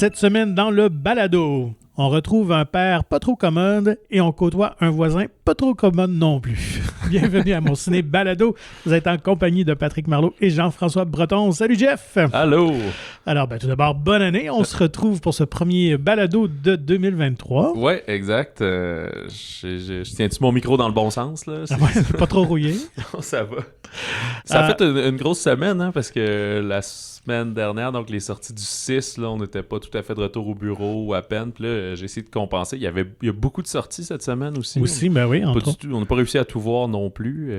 Cette semaine, dans le balado, on retrouve un père pas trop commode et on côtoie un voisin pas trop commode non plus. Bienvenue à mon ciné balado. Vous êtes en compagnie de Patrick Marleau et Jean-François Breton. Salut Jeff! Allô! Alors, tout d'abord, bonne année. On se retrouve pour ce premier balado de 2023. Ouais, exact. Je tiens-tu mon micro dans le bon sens, là? Pas trop rouillé. Non, ça va. Ça a fait une grosse semaine, hein, parce que la semaine dernière, donc les sorties du 6, là, on n'était pas tout à fait de retour au bureau ou à peine. Puis là, j'ai essayé de compenser. Il y a beaucoup de sorties cette semaine aussi. Oui, on n'a pas réussi à tout voir non plus.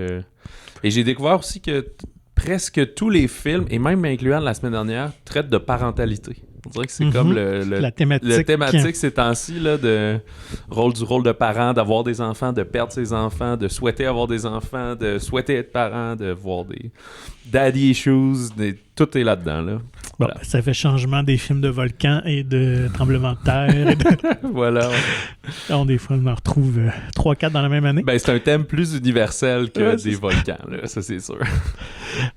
Et j'ai découvert aussi que presque tous les films, et même incluant la semaine dernière, traitent de parentalité. On dirait que c'est comme la thématique. Le thématique ces temps-ci, là, du rôle de parent, d'avoir des enfants, de perdre ses enfants, de souhaiter avoir des enfants, de souhaiter être parent, de voir des daddy issues, tout est là-dedans, là. Bon, Voilà. ça fait changement des films de volcans et de tremblements de terre. Voilà. Ouais. Des fois, on en retrouve 3-4 dans la même année. Ben, c'est un thème plus universel que des volcans, là, ça c'est sûr.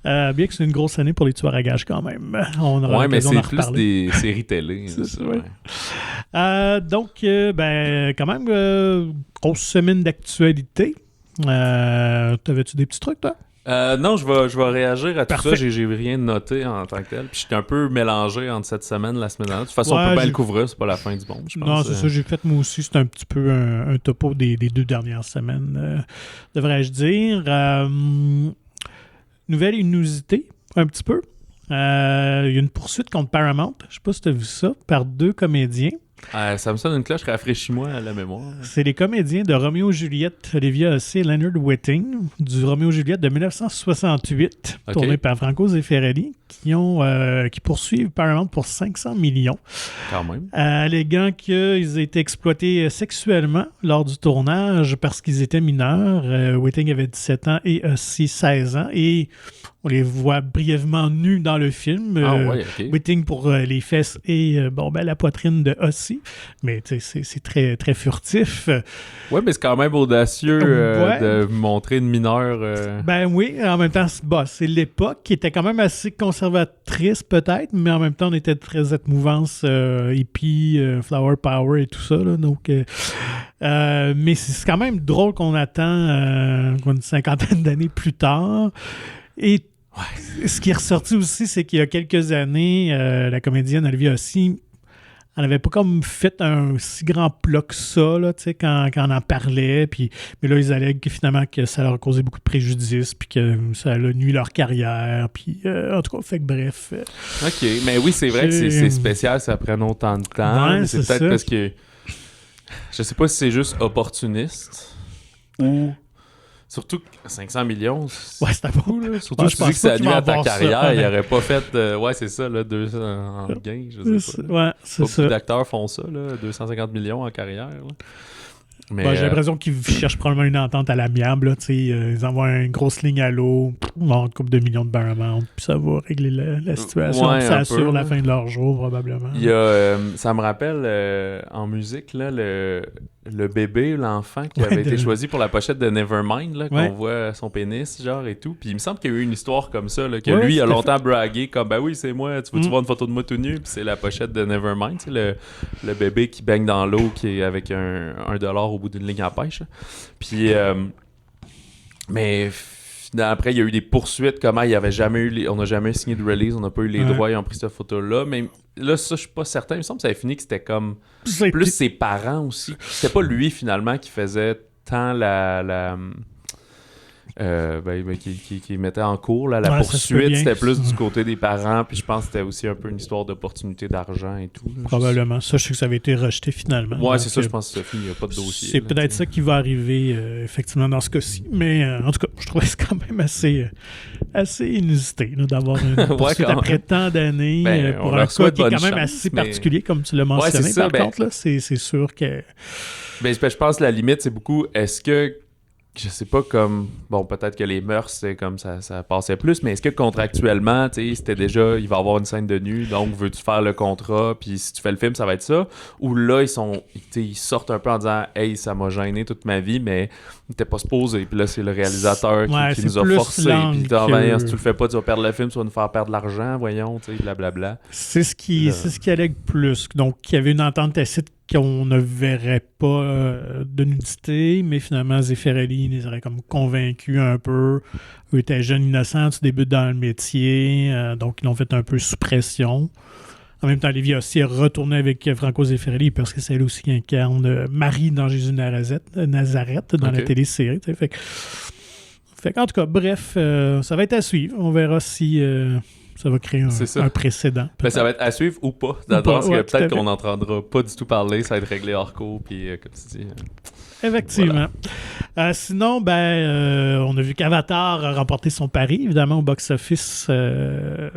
Bien que c'est une grosse année pour les tueurs à gages quand même. On aura l'occasion d'en reparler. Ouais, mais c'est plus des séries télé. C'est ça, ouais. Donc, quand même, grosse semaine d'actualité. T'avais-tu des petits trucs, toi? Non, je vais réagir à tout Parfait. ça. J'ai rien noté en tant que tel. Puis j'étais un peu mélangé entre cette semaine et la semaine dernière. De toute façon, on peut bien le couvrir. C'est pas la fin du monde, je pense. Non, c'est ça. J'ai fait moi aussi. C'est un petit peu un topo des 2 dernières semaines, devrais-je dire. Nouvelle inusité, un petit peu. Il y a une poursuite contre Paramount. Je sais pas si tu as vu ça, par 2 comédiens. Ça me sonne une cloche, rafraîchis-moi à la mémoire. C'est les comédiens de Roméo et Juliette, Olivia Hussey et Leonard Whiting, du Roméo et Juliette de 1968, tourné par Franco Zeffirelli, qui poursuivent Paramount pour 500 millions. Quand même. Alléguant qu'ils étaient exploités sexuellement lors du tournage parce qu'ils étaient mineurs. Whiting avait 17 ans et Hussey 16 ans. Et on les voit brièvement nus dans le film. Whiting pour les fesses et la poitrine de Hussey. Mais c'est très, très furtif. Ouais, mais c'est quand même audacieux de montrer une mineure. Ben oui, en même temps, c'est l'époque qui était quand même assez conservatrice peut-être, mais en même temps, on était très cette mouvance hippie, flower power et tout ça. Là, donc, mais c'est quand même drôle qu'on attend une 50aine d'années plus tard. Et ce qui est ressorti aussi, c'est qu'il y a quelques années, la comédienne Olivia Hussey, elle n'avait pas comme fait un si grand plat que ça, là, quand on en parlait. Mais là, ils allèguent que finalement que ça leur a causé beaucoup de préjudice, puis que ça a nuit leur carrière. Puis, en tout cas, fait que bref. OK, mais oui, c'est vrai que c'est spécial, ça prend autant de temps. Ouais, c'est peut-être ça. Parce que je sais pas si c'est juste opportuniste ou... Surtout 500 millions, c'est pas beaucoup, là. Surtout, je pense que ça nuit à ta carrière. Il n'aurait pas fait, c'est ça, là, 200 en gain, je sais pas. Ouais, c'est pas ça. beaucoup d'acteurs font ça, là, 250 millions en carrière. Là. Mais, j'ai l'impression qu'ils cherchent probablement une entente à l'amiable. Là, ils envoient une grosse ligne à l'eau, une couple de millions de Paramount, puis ça va régler la situation. Ouais, ça assure la fin de leur jour, probablement. Il y a, ça me rappelle, en musique, là, le bébé, l'enfant qui avait été choisi pour la pochette de Nevermind, là, qu'on voit son pénis, genre, et tout. Puis il me semble qu'il y a eu une histoire comme ça, là, que lui a longtemps bragué, comme, ben oui, c'est moi, tu veux-tu voir une photo de moi tout nu? Puis c'est la pochette de Nevermind, c'est le bébé qui baigne dans l'eau, qui est avec $1 au bout d'une ligne à pêche. Là. Puis, mais après, il y a eu des poursuites, comment il y avait jamais eu on n'a jamais signé de release, on n'a pas eu les droits, ils ont pris cette photo-là. Mais là, ça, je suis pas certain. Il me semble que ça avait fini que c'était comme plus ses parents aussi. C'était pas lui, finalement, qui faisait tant qui mettait en cours la poursuite, c'était plus du côté des parents, puis je pense que c'était aussi un peu une histoire d'opportunité d'argent et tout. Probablement. Ça, je sais que ça avait été rejeté finalement. Ouais, c'est ça, je pense que Sophie, il n'y a pas de dossier. C'est peut-être ça qui va arriver effectivement dans ce cas-ci. Mais en tout cas, je trouvais c'est quand même assez inusité là, d'avoir une poursuite après tant d'années pour un cas qui est quand même assez particulier, comme tu l'as mentionné. Par contre, là, c'est sûr que... Ben, je pense que la limite, c'est beaucoup, est-ce que je sais pas, comme... Bon, peut-être que les mœurs, c'est comme ça passait plus, mais est-ce que contractuellement, tu sais, c'était déjà, il va y avoir une scène de nu, donc veux-tu faire le contrat, puis si tu fais le film, ça va être ça? Ou là, ils sortent un peu en disant « Hey, ça m'a gêné toute ma vie, mais t'es pas supposé. » Puis là, c'est le réalisateur qui nous a forcé. Puis si tu le fais pas, tu vas perdre le film, tu vas nous faire perdre de l'argent, voyons, tu sais, blablabla. C'est ce qui allègue plus. Donc, il y avait une entente tacite qu'on ne verrait pas de nudité, mais finalement, Zeffirelli les aurait comme convaincus un peu. Eux étaient jeunes innocents, tu débutes dans le métier, donc ils l'ont fait un peu sous pression. En même temps, Lévi aussi est retourné avec Franco Zeffirelli parce que c'est elle aussi qui incarne Marie dans Jésus de Nazareth dans la télésérie. Fait qu'en tout cas, bref, ça va être à suivre. On verra si... ça va créer un précédent. Ben, ça va être à suivre ou pas. Parce que peut-être qu'on n'entendra pas du tout parler, ça va être réglé hors cours, puis comme tu dis... Effectivement. Voilà. Sinon, on a vu qu'Avatar a remporté son pari, évidemment, au box-office. Un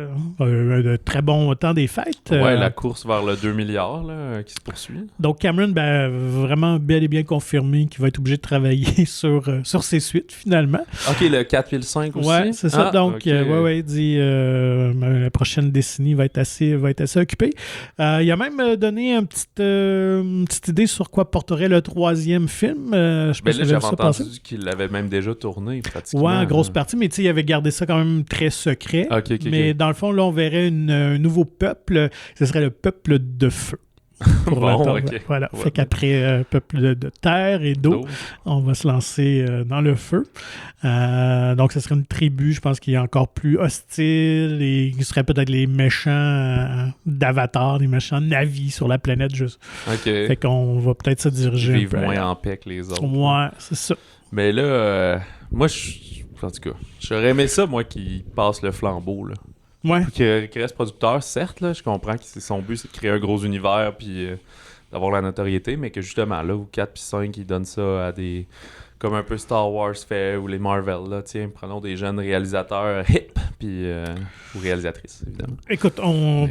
très bon temps des fêtes. Ouais, la course vers le 2 milliards là, qui se poursuit. Donc, Cameron, vraiment bel et bien confirmé qu'il va être obligé de travailler sur ses suites, finalement. OK, le 4 et le 5 aussi? Ouais, c'est ça. Donc, il dit la prochaine décennie va être assez occupée. Il a même donné une petite idée sur quoi porterait le troisième film. Là, j'avais entendu qu'il l'avait même déjà tourné, pratiquement. Ouais, en grosse partie, mais il avait gardé ça quand même très secret. Mais dans le fond, là, on verrait un nouveau peuple. Ce serait le peuple de feu. Voilà. Fait qu'après peuple de terre et d'eau, on va se lancer dans le feu. Donc, ce serait une tribu, je pense, qui est encore plus hostile et qui serait peut-être les méchants d'Avatar, les méchants Na'vi sur la planète. Juste. Fait qu'on va peut-être se diriger vivre moins en paix que les autres. Ouais, c'est ça. Mais là, moi, en tout cas, j'aurais aimé ça, moi, qui passe le flambeau, là. Ouais. Qui reste producteur, certes, là, je comprends que son but, c'est de créer un gros univers puis d'avoir la notoriété, mais que justement, là, où 4 puis 5, ils donnent ça à des... Comme un peu Star Wars fait, ou les Marvel, là, tiens, prenons des jeunes réalisateurs hip, puis... ou réalisatrices, évidemment. Écoute,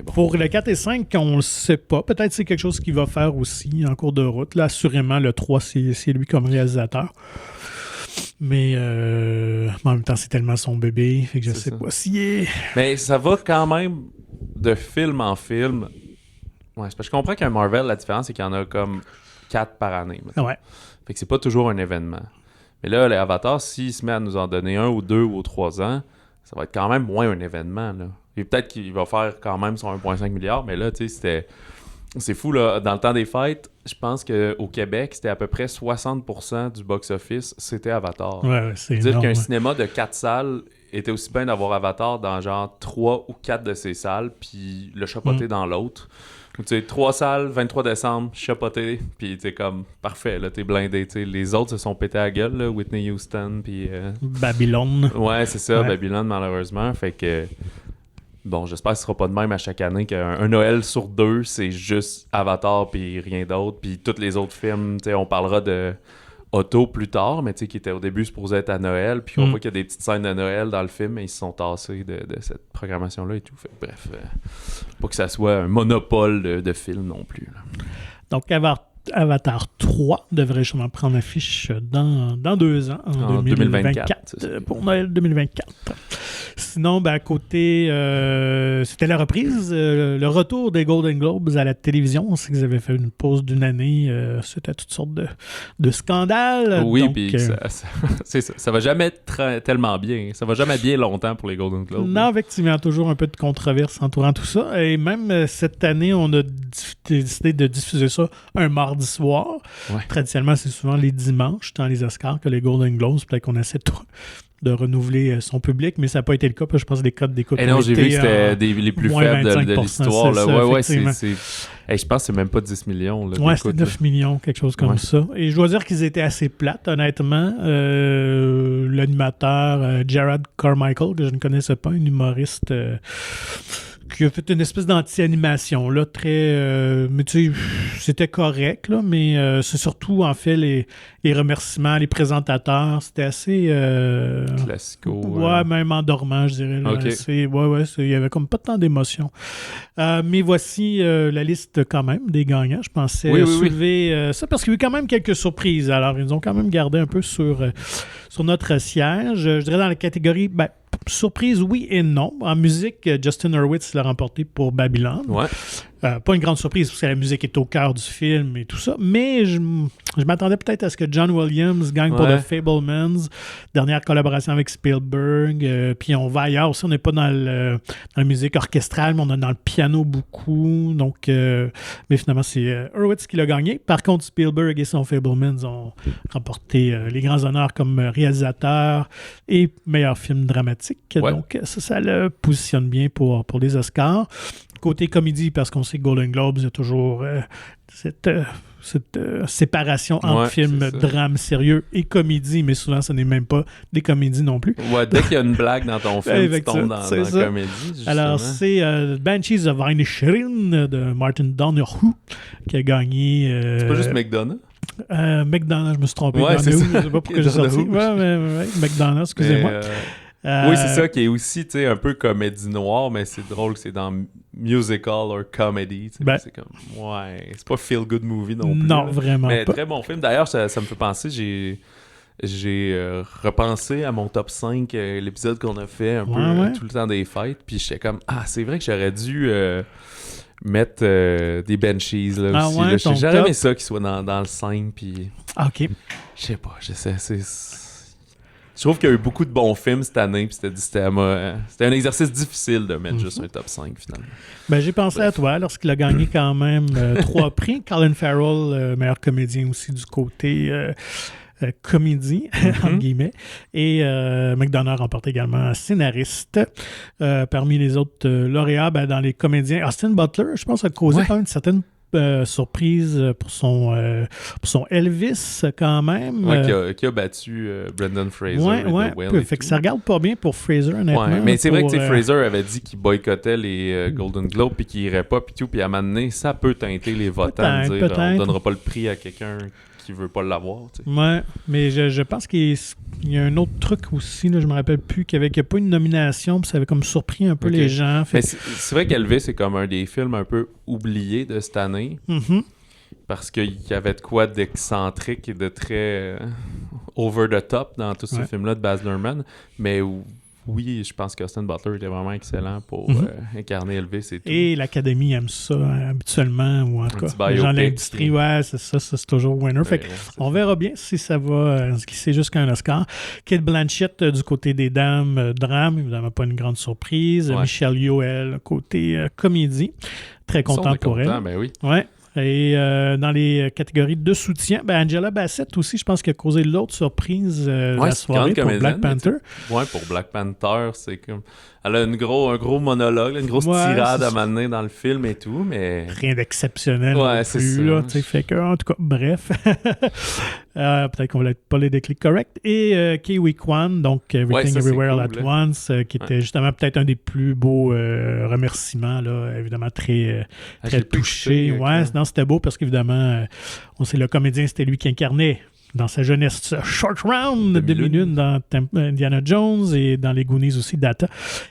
pour le 4 et 5, on le sait pas. Peut-être c'est quelque chose qu'il va faire aussi en cours de route. Là, assurément, le 3, c'est lui comme réalisateur. Mais en même temps, c'est tellement son bébé, fait que je sais pas s'il est... Mais ça va quand même de film en film. Ouais, c'est parce que je comprends qu'un Marvel, la différence, c'est qu'il y en a comme 4 par année. Ouais. Fait que c'est pas toujours un événement. Mais là, les Avatars, s'il se met à nous en donner 1 ou 2 ou 3 ans, ça va être quand même moins un événement, là. Et peut-être qu'il va faire quand même son 1,5 milliard, mais là, tu sais, c'est fou, là. Dans le temps des fêtes, je pense qu'au Québec, c'était à peu près 60% du box-office, c'était Avatar. Ouais, c'est dire énorme, qu'un cinéma de 4 salles était aussi bien d'avoir Avatar dans genre 3 ou 4 de ces salles, puis le chapeauter dans l'autre. Tu sais, 3 salles, 23 décembre, chapeauté, puis t'es comme, parfait, là, t'es blindé. T'sais. Les autres se sont pétés à la gueule, là, Whitney Houston, puis... Babylone. Ouais, c'est ça, Babylone, malheureusement. Fait que... Bon, j'espère que ce sera pas de même à chaque année qu'un Noël sur 2, c'est juste Avatar puis rien d'autre. Puis tous les autres films, tu sais, on parlera de Otto plus tard, mais tu sais, qui était au début supposé être à Noël. Puis on voit qu'il y a des petites scènes de Noël dans le film, mais ils se sont tassés de cette programmation-là et tout. Fait que, bref, pas que ça soit un monopole de films non plus. Là. Donc, Avatar 3 devrait justement prendre affiche dans 2 ans, en 2024 pour Noël 2024. Sinon, à côté, c'était la reprise, le retour des Golden Globes à la télévision. On sait qu'ils avaient fait une pause d'une année suite à toutes sortes de scandales. Oui, puis ça va jamais être tellement bien. Ça va jamais bien longtemps pour les Golden Globes. Non, effectivement, toujours un peu de controverse entourant tout ça. Et même cette année, on a décidé de diffuser ça un mardi soir. Ouais. Traditionnellement, c'est souvent les dimanches dans les Oscars que les Golden Globes. Peut-être qu'on essaie de renouveler son public, mais ça n'a pas été le cas. Je pense que les codes d'écoute non, j'ai vu que c'était les plus faibles de l'histoire. Là. Je pense que c'est même pas 10 millions. Là, c'est 9 millions, quelque chose comme ça. Et je dois dire qu'ils étaient assez plates, honnêtement. L'animateur Jared Carmichael, que je ne connaissais pas, un humoriste qui a fait une espèce d'anti-animation, là, très... mais tu sais, c'était correct, là, mais c'est surtout, en fait, les remerciements, les présentateurs, c'était assez... Classico. Ouais, même endormant, je dirais. Là, Okay. Il y avait comme pas tant d'émotion. Mais voici la liste, quand même, des gagnants. Je pensais soulever ça, parce qu'il y a eu quand même quelques surprises. Alors, ils ont quand même gardé un peu sur notre siège. Je dirais dans la catégorie... surprise, oui et non. En musique, Justin Hurwitz l'a remporté pour Babylon. Ouais. Pas une grande surprise parce que la musique est au cœur du film et tout ça, mais je m'attendais peut-être à ce que John Williams gagne pour The Fabelmans, dernière collaboration avec Spielberg, puis on va ailleurs aussi, on n'est pas dans la musique orchestrale, mais on est dans le piano beaucoup, donc mais finalement c'est Hurwitz qui l'a gagné. Par contre, Spielberg et son Fabelmans ont remporté les grands honneurs comme réalisateur et meilleur film dramatique, donc ça le positionne bien pour les Oscars. Côté comédie, parce qu'on sait que Golden Globes, il y a toujours cette séparation entre film, drame sérieux et comédie, mais souvent, ce n'est même pas des comédies non plus. Ouais, dès qu'il y a une blague dans ton film, tu tombes dans la comédie, justement. Alors, c'est Banshees of Inisherin de Martin Donoghue qui a gagné... c'est pas juste McDonough? McDonough, je me suis trompé. Ouais, c'est ça. Je sais pas pourquoi j'ai sorti. McDonough, excusez-moi. Oui, c'est ça qui est aussi, tu sais, un peu comédie noire, mais c'est drôle que c'est dans musical or comedy. C'est comme, c'est pas feel good movie non plus. Non, vraiment mais pas. Très bon film. D'ailleurs, ça me fait penser, j'ai repensé à mon top 5, l'épisode qu'on a fait un peu tout le temps des fêtes, puis j'étais comme, c'est vrai que j'aurais dû mettre des Banshees là aussi. J'aurais aimé ça qu'il soit dans le 5, puis... OK. Je sais pas, je trouve qu'il y a eu beaucoup de bons films cette année, puis c'était un exercice difficile de mettre juste un top 5, finalement. J'ai pensé à toi lorsqu'il a gagné quand même 3 prix. Colin Farrell, meilleur comédien aussi du côté comédie, entre guillemets. Et McDonough remporte également scénariste. Parmi les autres lauréats, dans les comédiens, Austin Butler, je pense, a causé quand même une certaine surprise pour son Elvis quand même. Qui a battu Brendan Fraser. Fait que ça regarde pas bien pour Fraser, honnêtement. Ouais, mais c'est vrai que Fraser avait dit qu'il boycottait les Golden Globes puis qu'il irait pas, puis tout, puis à un moment donné, ça peut teinter les votants de dire on donnera pas le prix à quelqu'un qui veut pas l'avoir. Ouais, mais je pense qu'il y a un autre truc aussi, là, je me rappelle plus, qu'il n'y a pas une nomination, puis ça avait comme surpris un peu les gens. Mais c'est vrai qu'Elvis, c'est comme un des films un peu oubliés de cette année. Mm-hmm. Parce qu'il y avait de quoi d'excentrique et de très over the top dans tous ces films-là de Baz Luhrmann. Mais oui, je pense qu'Austin Butler était vraiment excellent pour incarner Elvis et tout. Et l'Académie aime ça habituellement, ou en tout cas, les gens de l'industrie, c'est toujours winner. Fait on verra bien si ça va se glisser jusqu'à un Oscar. Kate Blanchett du côté des dames, drame, évidemment pas une grande surprise. Michelle Yeoh, elle, côté comédie. Très content pour elle. Ben oui. Ouais. Et dans les catégories de soutien, Angela Bassett aussi, je pense qu'elle a causé l'autre surprise la soirée pour Black Panther. Ouais, pour Black Panther, c'est comme... Elle a un gros monologue, une grosse tirade à m'amener dans le film et tout, mais... Rien d'exceptionnel non plus, là, fait que, en tout cas, bref. Peut-être qu'on voulait pas les déclics corrects. Et Ke-Huy Quan, donc Everything Everywhere All at Once, qui était justement peut-être un des plus beaux remerciements, là, évidemment très touché. Non, c'était beau parce qu'évidemment, on sait le comédien, c'était lui qui incarnait dans sa jeunesse Short Round de Demi-Lune dans Indiana Jones et dans les Goonies aussi, Data.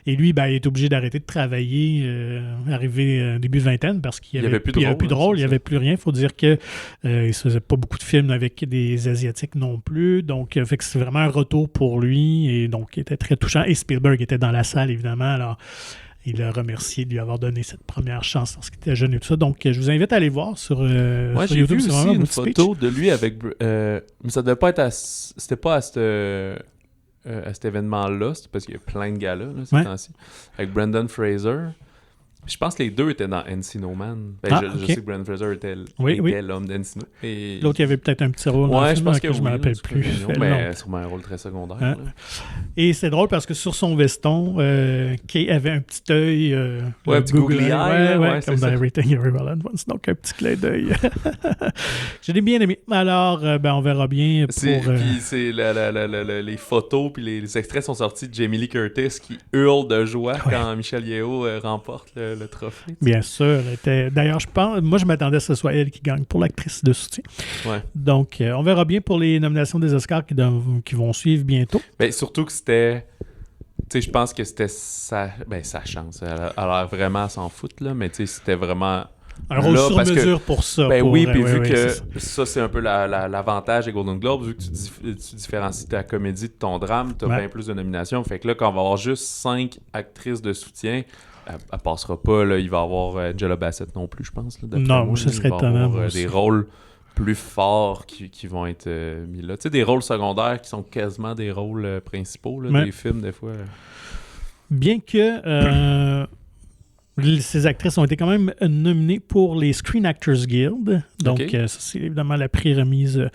Et lui, il est obligé d'arrêter de travailler, arrivé début de vingtaine, parce qu'il n'y avait plus de rôle, il n'y avait plus rien. Il faut dire qu'il ne se faisait pas beaucoup de films avec des Asiatiques non plus. Donc, fait que c'est vraiment un retour pour lui. Et donc, il était très touchant. Et Spielberg était dans la salle, évidemment. Alors, il a remercié de lui avoir donné cette première chance lorsqu'il était jeune et tout ça. Donc, je vous invite à aller voir sur YouTube. J'ai vu aussi une photo de lui avec... mais ça devait pas être c'était pas à cet événement-là, parce qu'il y a plein de gars-là, ces temps-ci, avec Brendan Fraser. Je pense que les deux étaient dans Encino Man. Je sais que Brendan Fraser était l'homme d'Encino. Et... L'autre, il y avait peut-être un petit rôle dans le film, je pense que je me rappelle plus. Mais sûrement un rôle très secondaire. Et c'est drôle parce que sur son veston, Kay avait un petit œil. Un petit googly eye. Comme dans Everything Everywhere All at Once. Donc, un petit clin d'œil. Je l'ai bien aimé. Alors, on verra bien pour... Puis c'est les photos puis les extraits sont sortis de Jamie Lee Curtis qui hurle de joie quand Michelle Yeoh remporte le trophée. Bien sûr. D'ailleurs, moi, je m'attendais que ce soit elle qui gagne pour l'actrice de soutien. Ouais. Donc, on verra bien pour les nominations des Oscars qui vont suivre bientôt. Ben, surtout que c'était... Tu sais, je pense que c'était sa chance. Elle a l'air vraiment à s'en foutre, là, mais tu sais, c'était vraiment... Un rôle sur mesure pour ça. Ben oui, puis vu que ça, c'est un peu l'avantage des Golden Globes, vu que tu différencies ta comédie de ton drame, tu as bien plus de nominations. Fait que là, quand on va avoir juste 5 actrices de soutien, elle passera pas. Là, il va y avoir Angela Bassett non plus, je pense. Là, non, ce serait étonnant. Des rôles plus forts qui vont être mis là. Tu sais, des rôles secondaires qui sont quasiment des rôles principaux là, des films, des fois. Bien que ces actrices ont été quand même nominées pour les Screen Actors Guild. Donc, ça, c'est évidemment la prix-remise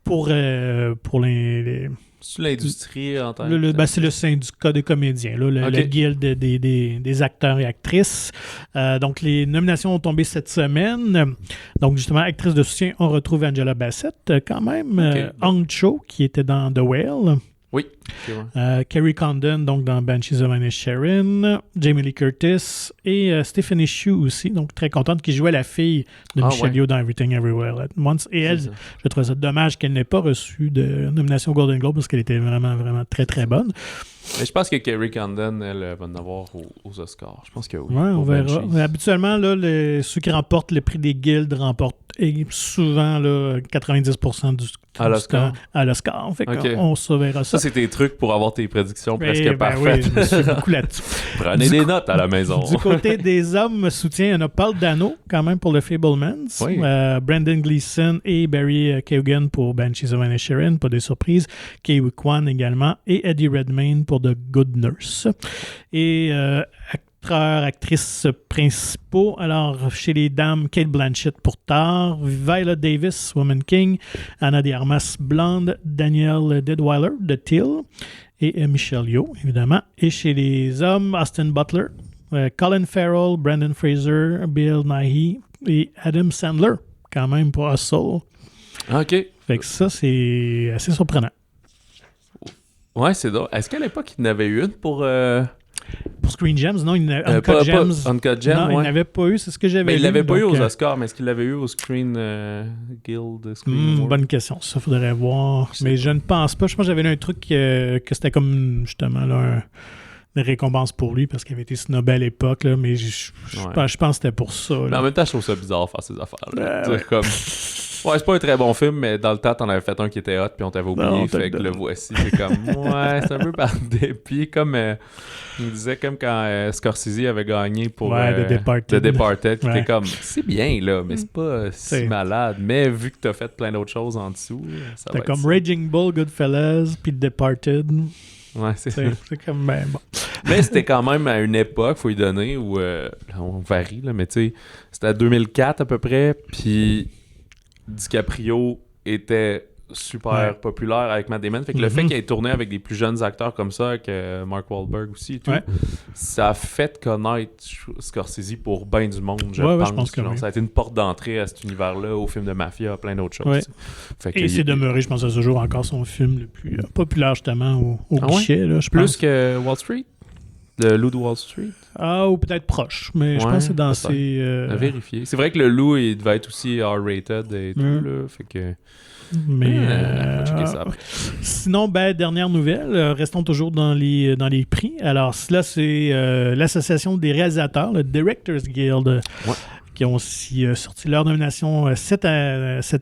pour les C'est l'industrie en tant que... c'est le syndicat des comédiens, là, le guild des acteurs et actrices. Donc, les nominations ont tombé cette semaine. Donc, justement, actrice de soutien, on retrouve Angela Bassett quand même. Hong Cho, qui était dans The Whale. Oui. Kerry Condon, donc dans Banshees of Inisherin, Jamie Lee Curtis et Stephanie Hsu aussi, donc très contente, qui jouait la fille de Michelle Yeoh dans Everything Everywhere at Once. Et elle, je trouve ça dommage qu'elle n'ait pas reçu de nomination Golden Globe parce qu'elle était vraiment, vraiment très, très bonne. Mais je pense que Kerry Condon, elle va en avoir aux Oscars. Je pense que oui. Oui, on verra. Mais habituellement, là, ceux qui remportent le prix des guildes remportent souvent là, 90% du à l'Oscar. À l'Oscar. Fait qu'on se verra ça. Ça, c'est tes trucs pour avoir tes prédictions presque parfaites. Oui, je me suis beaucoup là-dessus. Prenez des notes à la maison. Du côté des hommes soutien, on a Paul Dano quand même pour le Fabelmans. Oui. Brendan Gleeson et Barry Keoghan pour Banshees of Inisherin, pas de surprise. Ke-Huy Quan également et Eddie Redmayne pour The Good Nurse. Et actrices principaux. Alors, chez les dames, Cate Blanchett pour Tar, Viola Davis, Woman King, Ana de Armas, Blonde, Danielle Deadwyler de Till et Michelle Yeoh, évidemment. Et chez les hommes, Austin Butler, Colin Farrell, Brendan Fraser, Bill Nighy et Adam Sandler, quand même pour Hustle. OK. Fait que ça, c'est assez surprenant. Ouais, c'est drôle. Est-ce qu'à l'époque, il y en avait eu une pour Screen Gems? Non, Uncut Gems. Uncut Gems, non, il n'avait pas eu, c'est ce que j'avais lu. Mais il l'avait pas eu aux donc, Oscars, mais est-ce qu'il l'avait eu au Screen Guild? Screen bonne question, ça faudrait voir. Mais je ne pense pas. Je pense que j'avais lu un truc que c'était comme, justement, là, une récompense pour lui parce qu'il avait été snobé à l'époque, là, mais je pense que c'était pour ça. Là. Mais en même temps, je trouve ça bizarre faire ces affaires-là. Comme... Ouais, c'est pas un très bon film, mais dans le temps, t'en avais fait un qui était hot, puis on t'avait oublié, non, fait que le voici. C'est comme, c'est un peu par dépit, comme il me disait, comme quand Scorsese avait gagné pour The Departed, qui était comme, c'est bien, là, mais c'est pas si malade. Mais vu que t'as fait plein d'autres choses en dessous, ça va être comme ça. Raging Bull, Goodfellas, puis The Departed. Ouais, c'est comme, ben bon. Mais c'était quand même à une époque, faut y donner, où on varie, là, mais tu sais, c'était à 2004 à peu près, puis DiCaprio était super populaire avec Matt Damon. Fait que le fait qu'il ait tourné avec des plus jeunes acteurs comme ça, avec Mark Wahlberg aussi et tout, ça a fait connaître Scorsese pour bien du monde, je pense que ça a été une porte d'entrée à cet univers-là, au film de mafia, à plein d'autres choses. Fait que et c'est demeuré, je pense, à ce jour encore son film le plus populaire justement au guichet. Là, je plus pense. Que Wall Street? Le Loup de Wall Street? Ah, ou peut-être proche, mais je pense que c'est dans ses... À vérifier. C'est vrai que le Loup, il devait être aussi R-rated et tout, là, fait que... Mais faut checker ça après. Sinon, dernière nouvelle, restons toujours dans les prix. Alors, là, c'est l'association des réalisateurs, le Directors Guild, qui ont aussi sorti leur nomination cette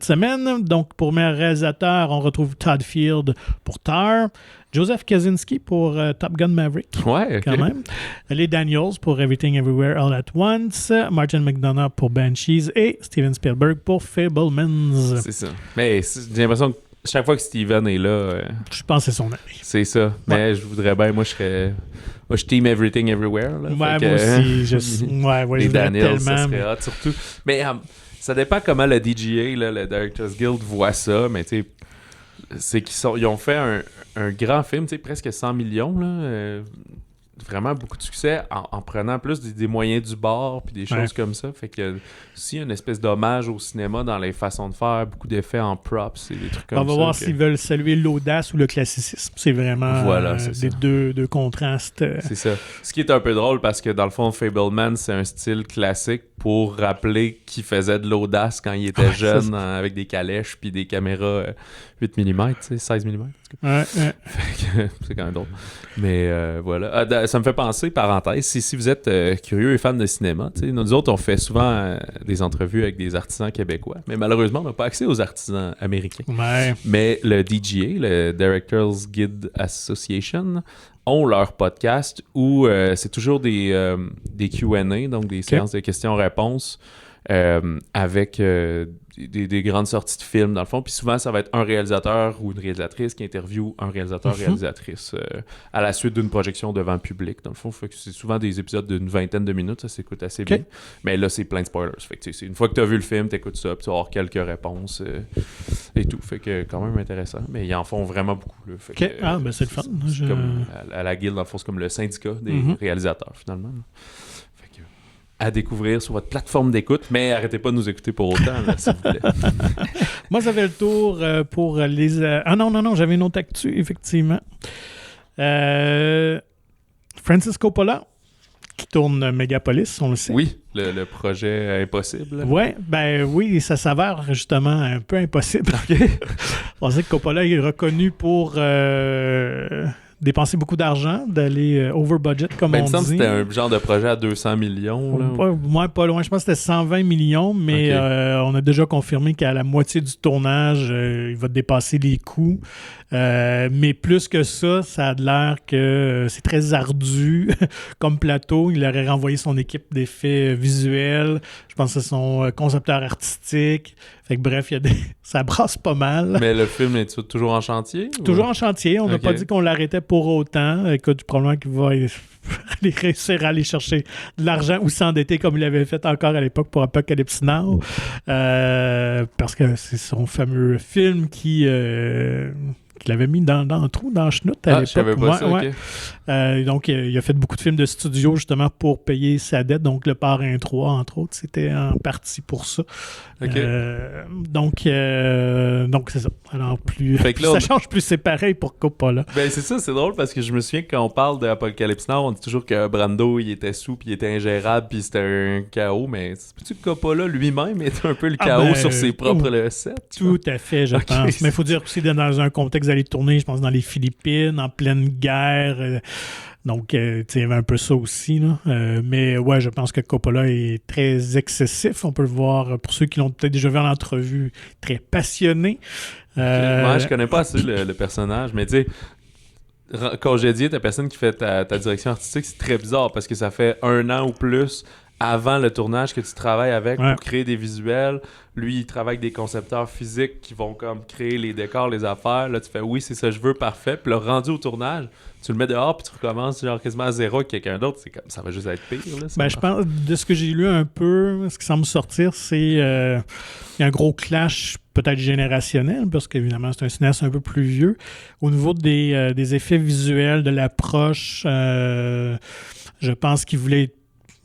semaine. Donc, pour meilleur réalisateur, on retrouve Todd Field pour Tar, Joseph Kaczynski pour Top Gun Maverick, quand même. Les Daniels pour Everything Everywhere All at Once, Martin McDonagh pour Banshees et Steven Spielberg pour Fabelmans. C'est ça. Mais j'ai l'impression que chaque fois que Steven est là... je pense que c'est son ami. C'est ça. Mais je voudrais bien... Moi, je team Everything Everywhere. Là, moi aussi. Les Daniels, ça serait hot surtout. Mais ça dépend comment le DGA, là, le Directors Guild, voit ça. Mais tu sais, c'est qu'ils ont fait un grand film, tu sais, presque 100 millions, là. vraiment beaucoup de succès en prenant plus des moyens du bord puis des choses comme ça. Fait que s'il y a une espèce d'hommage au cinéma dans les façons de faire, beaucoup d'effets en props et des trucs comme ça. On va voir s'ils veulent saluer l'audace ou le classicisme. C'est vraiment des deux contrastes. C'est ça. Ce qui est un peu drôle parce que dans le fond, Fableman, c'est un style classique pour rappeler qu'il faisait de l'audace quand il était jeune avec des calèches puis des caméras 8 mm, 16 mm. C'est quand même drôle. Mais voilà. Ça me fait penser, parenthèse, si vous êtes curieux et fan de cinéma, nous autres, on fait souvent des entrevues avec des artisans québécois, mais malheureusement, on n'a pas accès aux artisans américains. Ouais. Mais le DGA, le Directors Guild Association, ont leur podcast où c'est toujours des Q&A, donc des séances de questions-réponses avec des grandes sorties de films, dans le fond. Puis souvent, ça va être un réalisateur ou une réalisatrice qui interviewe un réalisateur-réalisatrice à la suite d'une projection devant le public, dans le fond. Fait que c'est souvent des épisodes d'une vingtaine de minutes, ça s'écoute assez bien. Mais là, c'est plein de spoilers. Fait que c'est une fois que tu as vu le film, tu écoutes ça, puis tu vas avoir quelques réponses et tout. Fait que quand même intéressant. Mais ils en font vraiment beaucoup. Là. Fait que, c'est le fun. C'est comme à la guilde, dans le fond, c'est comme le syndicat des réalisateurs, finalement. Là. À découvrir sur votre plateforme d'écoute, mais arrêtez pas de nous écouter pour autant, là, s'il vous plaît. Moi, j'avais le tour pour les... non, j'avais une autre actu, effectivement. Francis Coppola, qui tourne Megapolis, on le sait. Oui, le projet impossible. Oui, ça s'avère justement un peu impossible. On sait que Coppola est reconnu pour... dépenser beaucoup d'argent, d'aller over budget, comme on dit. Il me semble que c'était un genre de projet à 200 millions. Là. Pas loin. Je pense que c'était 120 millions, mais on a déjà confirmé qu'à la moitié du tournage, il va dépasser les coûts. Mais plus que ça a l'air que c'est très ardu comme plateau. Il aurait renvoyé son équipe d'effets visuels. Je pense que c'est son concepteur artistique. Fait que bref, ça brasse pas mal. Mais le film est toujours en chantier? Toujours en chantier. On n'a pas dit qu'on l'arrêtait pour autant. Écoute, probablement qu'il va réussir à aller chercher de l'argent ou s'endetter comme il avait fait encore à l'époque pour Apocalypse Now. Parce que c'est son fameux film qu'il avait mis dans le trou, dans le chenoute à l'époque. Je savais pas ça, donc, il a fait beaucoup de films de studio justement pour payer sa dette. Donc, Le Parrain 3, entre autres, c'était en partie pour ça. Donc, c'est ça. Alors, ça change, plus c'est pareil pour Coppola. Ben, c'est ça, c'est drôle parce que je me souviens que quand on parle d'Apocalypse Now, on dit toujours que Brando, il était sous, puis il était ingérable, puis c'était un chaos. Mais c'est-tu que Coppola lui-même était un peu le chaos sur ses propres sets? Tout à fait, je pense. Mais il faut dire aussi dans un contexte d'aller tourner, je pense, dans les Philippines, en pleine guerre. Donc, il y avait un peu ça aussi. Là. Mais ouais, je pense que Coppola est très excessif. On peut le voir, pour ceux qui l'ont peut-être déjà vu en entrevue, très passionné. Moi, je connais pas assez le personnage, mais tu sais, congédier ta personne qui fait ta direction artistique, c'est très bizarre parce que ça fait 1 an ou plus avant le tournage que tu travailles avec pour créer des visuels. Lui, il travaille avec des concepteurs physiques qui vont comme créer les décors, les affaires. Là, tu fais oui, c'est ça, je veux, parfait. Puis le rendu au tournage, tu le mets dehors puis tu recommences genre quasiment à zéro avec quelqu'un d'autre. C'est comme ça va juste être pire. Là, je pense, de ce que j'ai lu un peu, ce qui semble sortir, c'est il y a un gros clash peut-être générationnel, parce qu'évidemment, c'est un cinéaste un peu plus vieux. Au niveau des effets visuels, de l'approche, je pense qu'il voulait...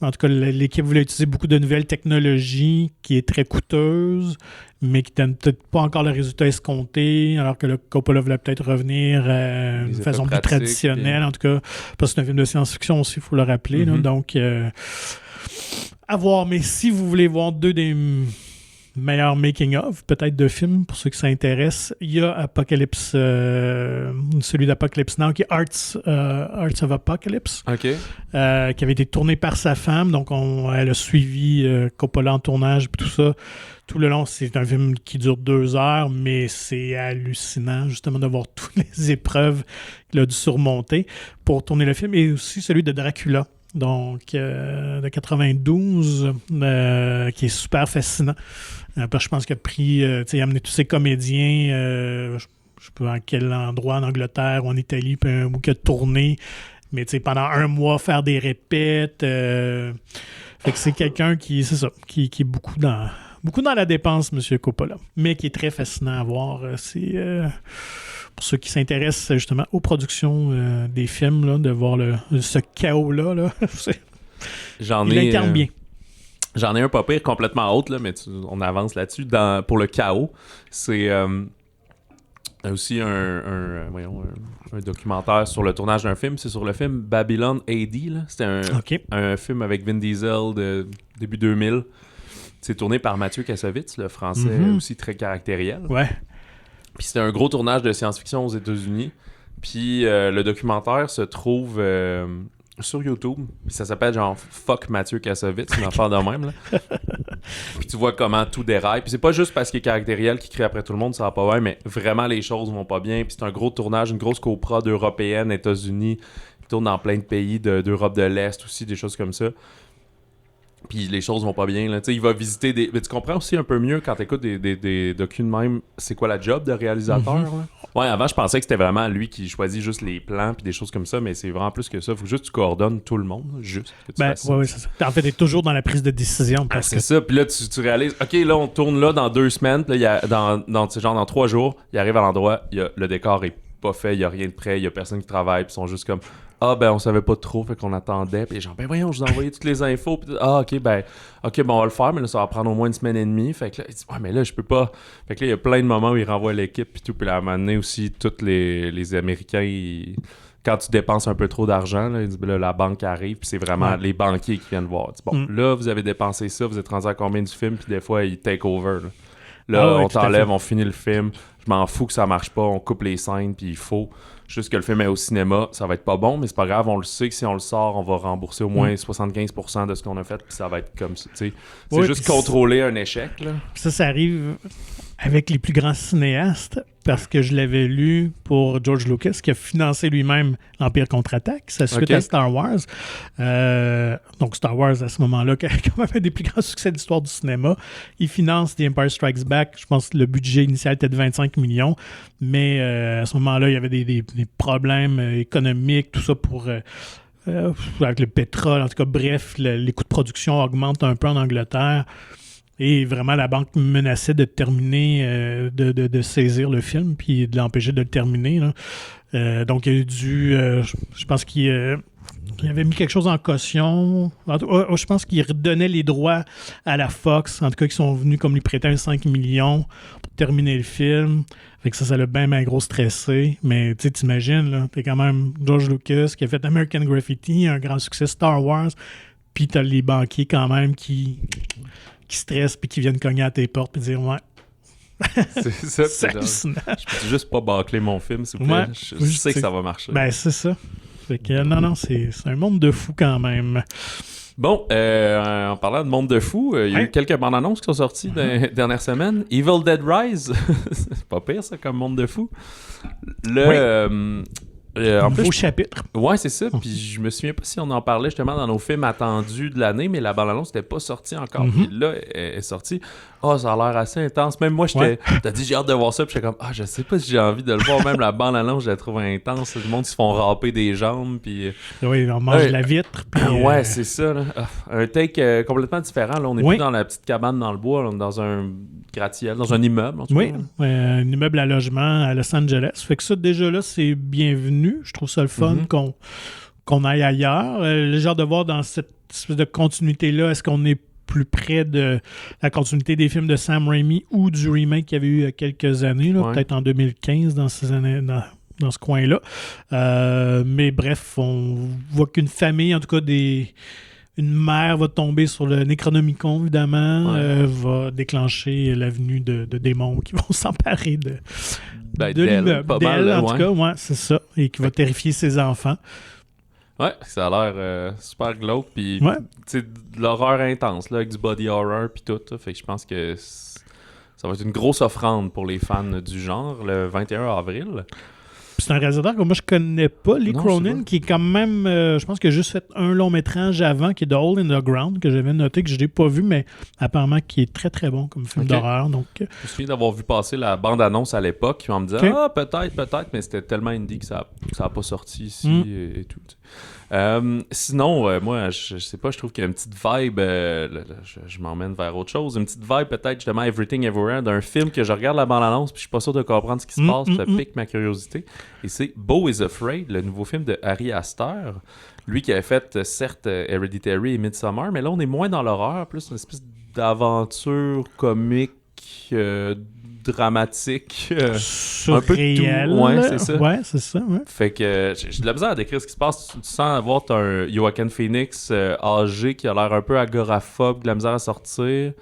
En tout cas, l'équipe voulait utiliser beaucoup de nouvelles technologies qui est très coûteuse, mais qui ne donne peut-être pas encore le résultat escompté, alors que le Coppola voulait peut-être revenir à une façon plus traditionnelle, en tout cas, parce que c'est un film de science-fiction aussi, il faut le rappeler. Là, donc, à voir. Mais si vous voulez voir deux des meilleurs making-of, peut-être de films, pour ceux qui s'intéressent, il y a Apocalypse, celui d'Apocalypse Now, qui est Arts of Apocalypse, qui avait été tourné par sa femme, donc elle a suivi Coppola en tournage et tout ça. Tout le long, c'est un film qui dure 2 heures, mais c'est hallucinant, justement, de voir toutes les épreuves qu'il a dû surmonter pour tourner le film, et aussi celui de Dracula, donc de 92, qui est super fascinant. Je pense qu'il a pris, il a amené tous ses comédiens, je ne sais pas en quel endroit, en Angleterre ou en Italie, ou qu'il a tourné, mais pendant 1 mois, faire des répètes. Fait que c'est quelqu'un qui est beaucoup beaucoup dans la dépense, M. Coppola, mais qui est très fascinant à voir. C'est pour ceux qui s'intéressent justement aux productions des films, là, de voir ce chaos-là. Là, il incarne bien. J'en ai un pas pire complètement autre, là, mais on avance là-dessus. Pour le chaos, c'est aussi un documentaire sur le tournage d'un film. C'est sur le film Babylon AD. Là. C'était un film avec Vin Diesel de début 2000. C'est tourné par Mathieu Kassovitz, le français aussi très caractériel. Ouais. Puis c'était un gros tournage de science-fiction aux États-Unis. Puis le documentaire se trouve sur YouTube. Puis ça s'appelle genre Fuck Mathieu Kassovitz, une affaire de même. Là. Puis tu vois comment tout déraille. Puis c'est pas juste parce qu'il est caractériel qu'il crie après tout le monde, ça va pas bien, mais vraiment les choses vont pas bien. Puis c'est un gros tournage, une grosse coprod européenne, États-Unis. Il tourne dans plein de pays d'Europe de l'Est aussi, des choses comme ça. Puis les choses vont pas bien. Là. Il va visiter des... Mais tu comprends aussi un peu mieux quand t'écoutes des docus de même, c'est quoi la job de réalisateur? Là? Ouais, avant, je pensais que c'était vraiment lui qui choisit juste les plans puis des choses comme ça, mais c'est vraiment plus que ça. Faut juste que tu coordonnes tout le monde, juste. Que tu fasses ça. Ouais, c'est ça. En fait, t'es toujours dans la prise de décision. C'est ça. Puis là, tu réalises, OK, là, on tourne là dans 2 semaines. Puis là, dans 3 jours, il arrive à l'endroit, le décor est pas fait, il y a rien de prêt, il y a personne qui travaille, puis ils sont juste comme... Ah, ben, on savait pas trop, fait qu'on attendait. Puis genre, ben, voyons, je vous ai envoyé toutes les infos. Puis, OK, bon, on va le faire, mais là, ça va prendre au moins 1 semaine et demie. Fait que là, il dit, ouais, mais là, je peux pas. Fait que là, il y a plein de moments où il renvoie l'équipe, puis tout. Puis là, à un moment donné aussi, tous les Américains, quand tu dépenses un peu trop d'argent, là, il dit, ben là, la banque arrive, puis c'est vraiment les banquiers qui viennent voir. Il dit, bon, là, vous avez dépensé ça, vous êtes rendu à combien du film, puis des fois, ils take over. Là, on t'enlève, on finit le film. Je m'en fous que ça marche pas, on coupe les scènes, puis il faut. Juste que le film est au cinéma, ça va être pas bon, mais c'est pas grave, on le sait que si on le sort, on va rembourser au moins 75% de ce qu'on a fait, puis ça va être comme ça. C'est juste contrôler un échec. Là. Ça arrive avec les plus grands cinéastes, parce que je l'avais lu pour George Lucas, qui a financé lui-même l'Empire contre-attaque, sa suite à Star Wars. Donc Star Wars, à ce moment-là, qui a quand même un des plus grands succès de l'histoire du cinéma. Il finance The Empire Strikes Back. Je pense que le budget initial était de 25 millions, mais à ce moment-là, il y avait des problèmes économiques, tout ça pour... avec le pétrole, en tout cas, bref, les coûts de production augmentent un peu en Angleterre. Et vraiment, la banque menaçait de terminer, de saisir le film, puis de l'empêcher de le terminer. Là. Donc, il a dû... je pense qu'il avait mis quelque chose en caution. Je pense qu'il redonnait les droits à la Fox. En tout cas, qui sont venus comme lui prêter un 5 millions pour terminer le film. Fait que ça l'a bien gros stressé. Mais tu t'imagines, là, t'es quand même George Lucas qui a fait American Graffiti, un grand succès Star Wars. Puis t'as les banquiers quand même qui stressent puis qui viennent cogner à tes portes puis dire ouais. C'est ça. C'est hallucinant. Je peux juste pas bâcler mon film, s'il vous plaît. Ouais, je sais que ça va marcher. Ben, c'est ça. Fait que non, c'est un monde de fous quand même. Bon, en parlant de monde de fous, il y a eu quelques bandes annonces qui sont sorties dans les dernières semaines. Evil Dead Rise, c'est pas pire ça comme monde de fous. Un nouveau chapitre. Ouais, c'est ça. Puis je me souviens pas si on en parlait justement dans nos films attendus de l'année, mais la bande-annonce n'était pas sortie encore. Puis là, elle est sortie. Ça a l'air assez intense. Même moi, t'as dit j'ai hâte de voir ça. Puis j'étais comme, je sais pas si j'ai envie de le voir. Même la bande-annonce, je la trouve intense. Le monde, ils se font râper des jambes. Puis oui, on mange de la vitre. Puis, ouais, c'est ça. Là. Un take complètement différent. Là, on n'est plus dans la petite cabane dans le bois. Là, on est dans un gratte-ciel, dans un immeuble. En tout cas. Un immeuble à logement à Los Angeles. Fait que ça, déjà là, c'est bienvenu. Je trouve ça le fun qu'on aille ailleurs. Le genre de voir dans cette espèce de continuité-là, est-ce qu'on est plus près de la continuité des films de Sam Raimi ou du remake qu'il y avait eu il y a quelques années, là, peut-être en 2015 dans ces années, dans ce coin-là. Mais bref, on voit qu'une famille, en tout cas une mère va tomber sur le Necronomicon, évidemment, va déclencher l'avenue de démons qui vont s'emparer de l'immeuble. D'elle, en tout cas, c'est ça. Et qui va terrifier ses enfants. Ouais, ça a l'air super glauque. Puis, de l'horreur intense, là, avec du body horror, puis tout. Fait que je pense que ça va être une grosse offrande pour les fans du genre, le 21 avril. C'est un réalisateur que moi je connais pas, Lee Cronin, qui est quand même, je pense qu'il a juste fait un long métrage avant, qui est The Hole in the Ground, que j'avais noté, que je n'ai pas vu, mais apparemment qui est très très bon comme film d'horreur. Donc, je me souviens d'avoir vu passer la bande-annonce à l'époque, en me disant peut-être, mais c'était tellement indie que ça n'a pas sorti ici et tout. Sinon, moi, je sais pas, je trouve qu'il y a une petite vibe, je m'emmène vers autre chose, une petite vibe peut-être justement Everything Everywhere d'un film que je regarde la bande-annonce puis je suis pas sûr de comprendre ce qui se passe, ça pique ma curiosité. Et c'est Beau is Afraid, le nouveau film de Ari Aster. Lui qui avait fait, certes, Hereditary et Midsommar, mais là, on est moins dans l'horreur, plus une espèce d'aventure comique, dramatique, un peu de tout. Ouais, c'est ça. Ouais, c'est ça. Ouais. Fait que j'ai de la misère à décrire ce qui se passe. Tu sens avoir un Joaquin Phoenix âgé qui a l'air un peu agoraphobe, de la misère à sortir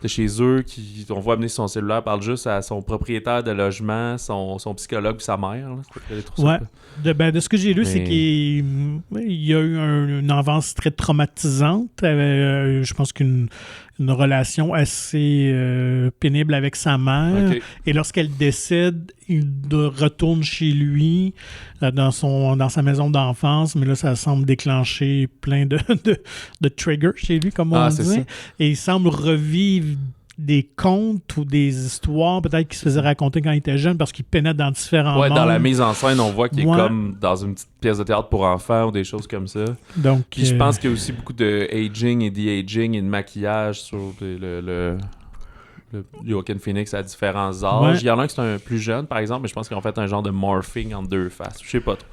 de chez eux, qui on voit amener son cellulaire, parle juste à son propriétaire de logement, son psychologue et sa mère. Là. Ouais. De ce que j'ai lu, c'est qu'il y a eu une enfance très traumatisante. Je pense qu'une relation assez pénible avec sa mère. Okay. Et lorsqu'elle décède, il retourne chez lui dans sa maison d'enfance, mais là, ça semble déclencher plein de triggers chez lui, comme on dit. Ça. Et il semble revivre des contes ou des histoires peut-être qui se faisaient raconter quand il était jeune parce qu'il pénètre dans différents mondes. Dans la mise en scène, on voit qu'il est comme dans une petite pièce de théâtre pour enfants ou des choses comme ça. Donc, puis je pense qu'il y a aussi beaucoup de aging et de-aging et de maquillage sur le Joaquin Phoenix à différents âges. Ouais. Il y en a un qui est un plus jeune, par exemple, mais je pense qu'ils ont fait un genre de morphing en deux faces. Je sais pas trop.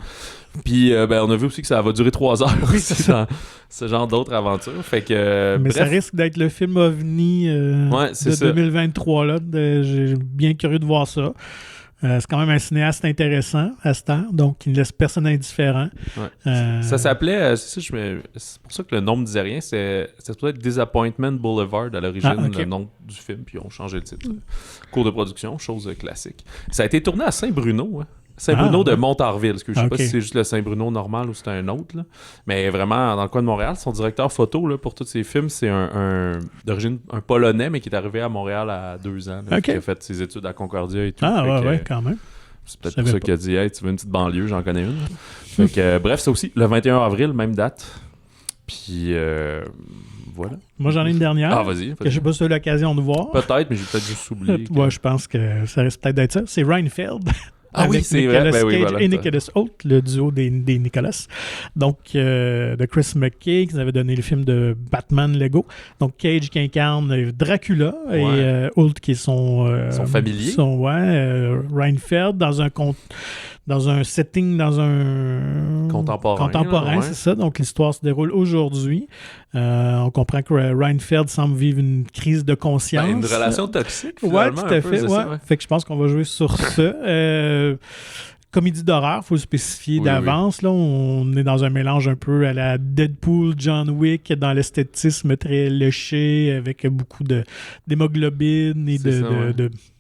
Puis on a vu aussi que ça va durer 3 heures aussi dans ce genre d'autres aventures. Fait que, mais bref. Ça risque d'être le film OVNI de 2023. Là. J'ai bien curieux de voir ça. C'est quand même un cinéaste intéressant à cette heure, donc il ne laisse personne indifférent. Ouais. Ça s'appelait, c'est pour ça que le nom me disait rien, c'est peut-être Disappointment Boulevard à l'origine, le nom du film, puis ils ont changé le titre. Cours de production, chose classique. Ça a été tourné à Saint-Bruno, Saint-Bruno de Montarville, parce que je sais pas si c'est juste le Saint-Bruno normal ou c'est un autre, là. Mais vraiment dans le coin de Montréal. Son directeur photo là, pour tous ses films, c'est d'origine un Polonais, mais qui est arrivé à Montréal à 2 ans, qui a fait ses études à Concordia et tout. Quand même. C'est peut-être pour ça qu'il a dit « Hey, tu veux une petite banlieue? J'en connais une. » Fait que, bref, c'est aussi le 21 avril, même date. Puis voilà. Moi, j'en ai une dernière. Ah, vas-y. Que je sais pas si tu as eu l'occasion de voir. Peut-être, mais j'ai peut-être juste oublié. Ouais, je pense que ça risque peut-être d'être ça. C'est Reinfeld. Ah oui, c'est vrai. Cage et Nicholas Hoult, le duo des Nicholas. Donc, de Chris McKay, qui avait donné le film de Batman Lego. Donc, Cage qui incarne Dracula et Hoult qui est son familier. Reinfeld dans un setting, dans un contemporain, c'est ça. Donc, l'histoire se déroule aujourd'hui. On comprend que Reinfeld semble vivre une crise de conscience. Une relation toxique, finalement. Oui, tout à fait. Fait que je pense qu'on va jouer sur ça. Comédie d'horreur, il faut le spécifier d'avance. Là, on est dans un mélange un peu à la Deadpool, John Wick, dans l'esthétisme très léché, avec beaucoup d'hémoglobine et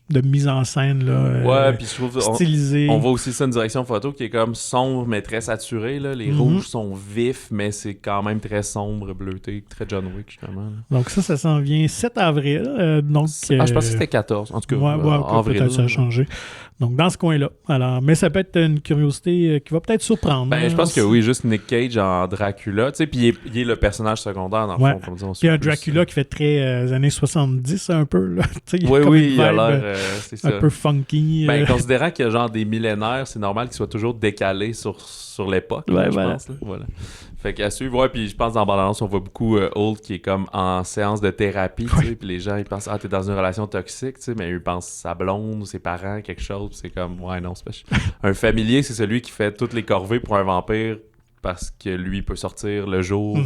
de mise en scène là, puis je trouve stylisée. On voit aussi ça, une direction photo qui est comme sombre mais très saturée. Là. Les rouges sont vifs, mais c'est quand même très sombre, bleuté, très John Wick justement. Là. Donc ça s'en vient 7 avril. Je pense que c'était 14, en tout cas. Avril. Peut-être ça a changé. Donc dans ce coin-là. Alors, mais ça peut être une curiosité qui va peut-être surprendre. Je pense que oui, juste Nick Cage en Dracula, tu sais, puis il est le personnage secondaire dans le fond. Comme disons, puis un Dracula qui fait très années 70 un peu. Là. Oui, il a l'air... c'est ça. Un peu funky. Considérant qu'il y a genre des millénaires, c'est normal qu'il soit toujours décalé sur l'époque, je pense. Là. Voilà. Fait qu'à suivre, puis je pense dans Balance, on voit beaucoup Hoult qui est comme en séance de thérapie, puis les gens ils pensent t'es dans une relation toxique, mais ils pensent sa blonde ou ses parents, quelque chose, c'est comme non, c'est pas... Un familier, c'est celui qui fait toutes les corvées pour un vampire parce que lui peut sortir le jour,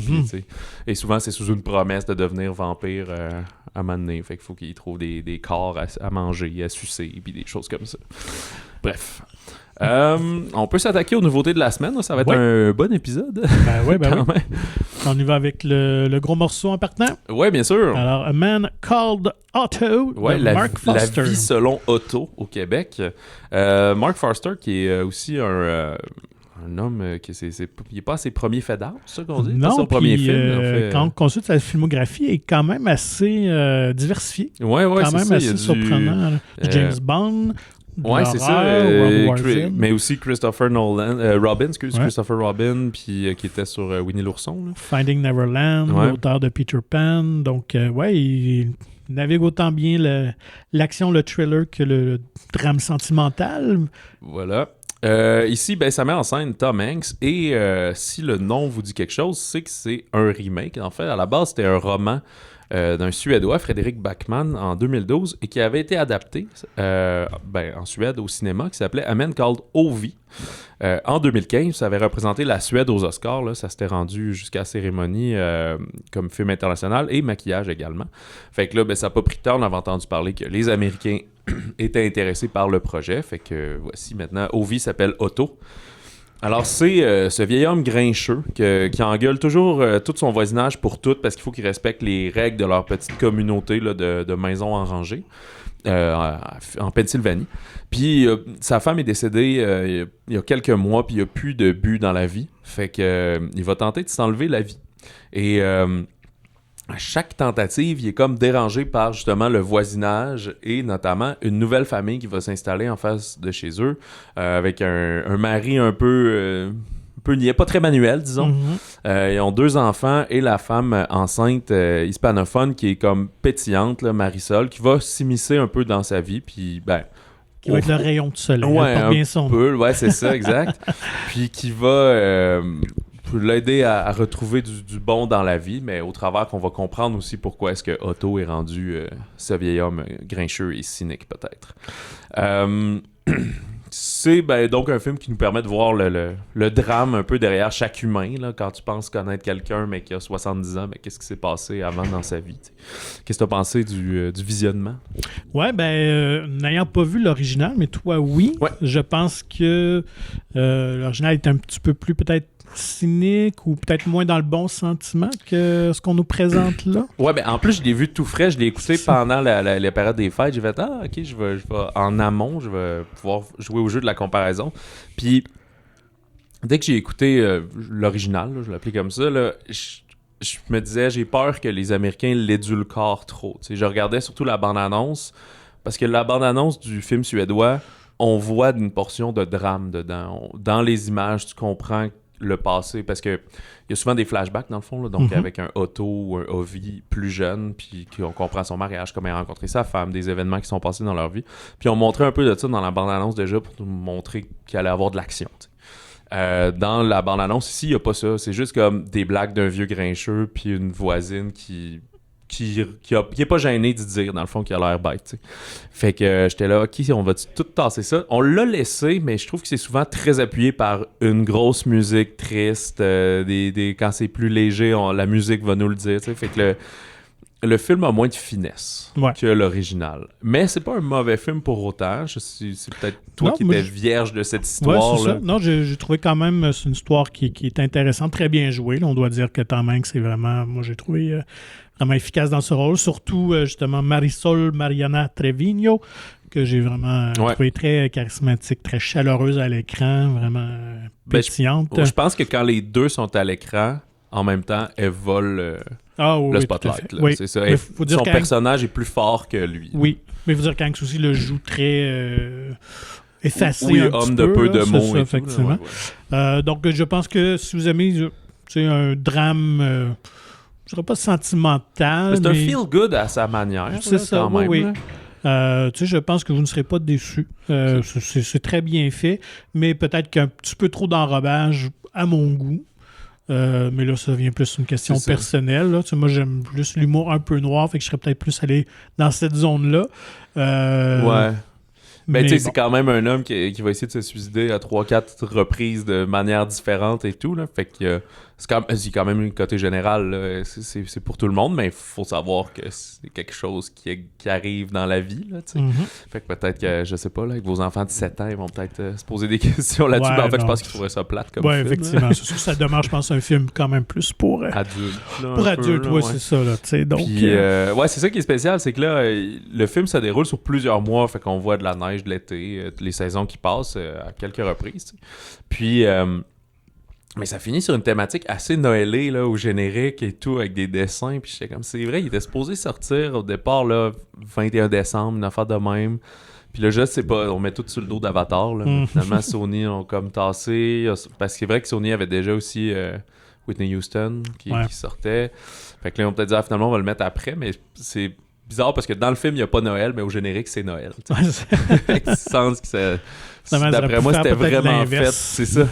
et souvent c'est sous une promesse de devenir vampire à un moment donné, fait qu'il faut qu'il trouve des corps à manger, à sucer, puis des choses comme ça. Bref. On peut s'attaquer aux nouveautés de la semaine, ça va être un bon épisode. Oui. On y va avec le gros morceau en partant. Oui, bien sûr. Alors, A Man Called Otto de Mark Foster. La vie selon Otto au Québec. Mark Foster qui est aussi un homme qui il n'est pas à ses premiers faits d'art, c'est ça qu'on dit? Non, son premier film. Quand on consulte sa filmographie, elle est quand même assez diversifiée. Oui, quand même ça, assez surprenant. James Bond. Ouais, c'est ça. Mais aussi Christopher Robin, puis qui était sur Winnie l'ourson. Là. Finding Neverland, l'auteur de Peter Pan. Donc, il navigue autant bien l'action, le thriller que le drame sentimental. Voilà. Ici, ben, ça met en scène Tom Hanks et si le nom vous dit quelque chose, c'est que c'est un remake. En fait, à la base, c'était un roman d'un Suédois, Fredrik Backman, en 2012 et qui avait été adapté en Suède au cinéma, qui s'appelait A Man Called Ove. En 2015, ça avait représenté la Suède aux Oscars. Là, ça s'était rendu jusqu'à la cérémonie comme film international et maquillage également. Fait que là, ben, ça n'a pas pris de temps. On avait entendu parler que les Américains étaient intéressés par le projet. Fait que voici maintenant, Ovi s'appelle Otto. Alors, c'est ce vieil homme grincheux qui engueule toujours tout son voisinage pour tout parce qu'il faut qu'il respecte les règles de leur petite communauté là, de maisons en rangée en Pennsylvanie. Puis, sa femme est décédée il y a quelques mois, puis il n'y a plus de but dans la vie. Fait que il va tenter de s'enlever la vie. Et à chaque tentative, il est comme dérangé par justement le voisinage et notamment une nouvelle famille qui va s'installer en face de chez eux avec un mari un peu niais, pas très manuel, disons. Ils ont 2 enfants et la femme enceinte hispanophone qui est comme pétillante, là, Marisol, qui va s'immiscer un peu dans sa vie, puis ben... Qui va être le rayon de soleil. Ouais, un bien son peu, ouais, c'est ça, exact. Puis qui va l'aider à retrouver du bon dans la vie, mais au travers qu'on va comprendre aussi pourquoi est-ce que Otto est rendu ce vieil homme grincheux et cynique, peut-être. C'est donc un film qui nous permet de voir le drame un peu derrière chaque humain, là, quand tu penses connaître quelqu'un, mais qui a 70 ans, qu'est-ce qui s'est passé avant dans sa vie? T'sais? Qu'est-ce que tu as pensé du visionnement? Ouais, n'ayant pas vu l'original, mais toi, oui. Ouais. Je pense que l'original est un petit peu plus peut-être cynique ou peut-être moins dans le bon sentiment que ce qu'on nous présente là. Ouais, en plus, je l'ai vu tout frais. Je l'ai écouté pendant la période des fêtes. J'ai fait, ok, je vais en amont, je vais pouvoir jouer au jeu de la comparaison. Puis, dès que j'ai écouté l'original, là, je l'appelais comme ça, là, je me disais, j'ai peur que les Américains l'édulcorent trop. T'sais, je regardais surtout la bande-annonce, parce que la bande-annonce du film suédois, on voit une portion de drame dedans. Dans les images, tu comprends le passé, parce que il y a souvent des flashbacks dans le fond, là, donc avec un Otto ou un Ovi plus jeune, puis qu'on comprend son mariage, comment il a rencontré sa femme, des événements qui sont passés dans leur vie. Puis on montrait un peu de ça dans la bande-annonce déjà pour nous montrer qu'il allait avoir de l'action. Dans la bande-annonce ici, il n'y a pas ça. C'est juste comme des blagues d'un vieux grincheux puis une voisine qui est pas gêné de dire, dans le fond, qu'il a l'air bête. T'sais. Fait que j'étais là, ok, on va tout tasser ça. On l'a laissé, mais je trouve que c'est souvent très appuyé par une grosse musique triste. Quand c'est plus léger, la musique va nous le dire. T'sais. Fait que le film a moins de finesse que l'original. Mais c'est pas un mauvais film pour autant. C'est peut-être toi qui étais vierge de cette histoire. Ouais, c'est ça. Non, j'ai trouvé quand même c'est une histoire qui est intéressante, très bien jouée. Là, on doit dire que Tom Hanks, c'est vraiment, moi j'ai trouvé vraiment efficace dans ce rôle. Surtout, justement, Marisol Mariana Trevino, que j'ai vraiment trouvé très charismatique, très chaleureuse à l'écran, vraiment pétillante. Je pense que quand les deux sont à l'écran, en même temps, elles volent le spotlight. Là, oui. C'est ça. Son personnage est plus fort que lui. Oui, mais il faut dire qu'Hanks aussi le joue très effacé. Oui, un homme petit de peu de mots. Ça, et effectivement. Tout, là, donc, je pense que si vous aimez un drame, je ne dirais pas sentimental. C'est un feel-good à sa manière. C'est ça, quand même, oui. Je pense que vous ne serez pas déçus. C'est très bien fait, mais peut-être qu'un petit peu trop d'enrobage à mon goût. Mais là, ça vient plus une question personnelle. Là. Moi, j'aime plus l'humour un peu noir, fait que je serais peut-être plus allé dans cette zone-là. Ouais. Mais tu sais, c'est quand même un homme qui va essayer de se suicider à 3-4 reprises de manière différente et tout. Là. Fait que c'est quand même une côté général. Là. C'est pour tout le monde, mais il faut savoir que c'est quelque chose qui arrive dans la vie. Là, Fait que peut-être que, je sais pas, là, avec vos enfants de 7 ans, ils vont peut-être se poser des questions là-dessus. Ouais, mais en fait, je pense qu'ils trouveraient ça plate comme film. Oui, effectivement. C'est sûr que ça demeure, je pense, un film quand même plus pour adultes. Pour adultes, oui, c'est ça. Là, donc, puis, c'est ça qui est spécial, c'est que là, le film se déroule sur plusieurs mois. Fait qu'on voit de la neige de l'été, les saisons qui passent à quelques reprises. T'sais. Puis... mais ça finit sur une thématique assez noëlée, là, au générique et tout, avec des dessins. Puis j'étais comme, c'est vrai, il était supposé sortir au départ, là, 21 décembre, une affaire de même. Puis là, je sais pas, on met tout sur le dos d'Avatar, là. Finalement, Sony ont comme tassé. Parce que c'est vrai que Sony avait déjà aussi Whitney Houston qui sortait. Fait que là, ils ont peut-être dit, finalement, on va le mettre après, mais c'est bizarre parce que dans le film, il n'y a pas Noël, mais au générique, c'est Noël. Ouais, Tu sens que d'après moi, c'était vraiment fait. C'est ça.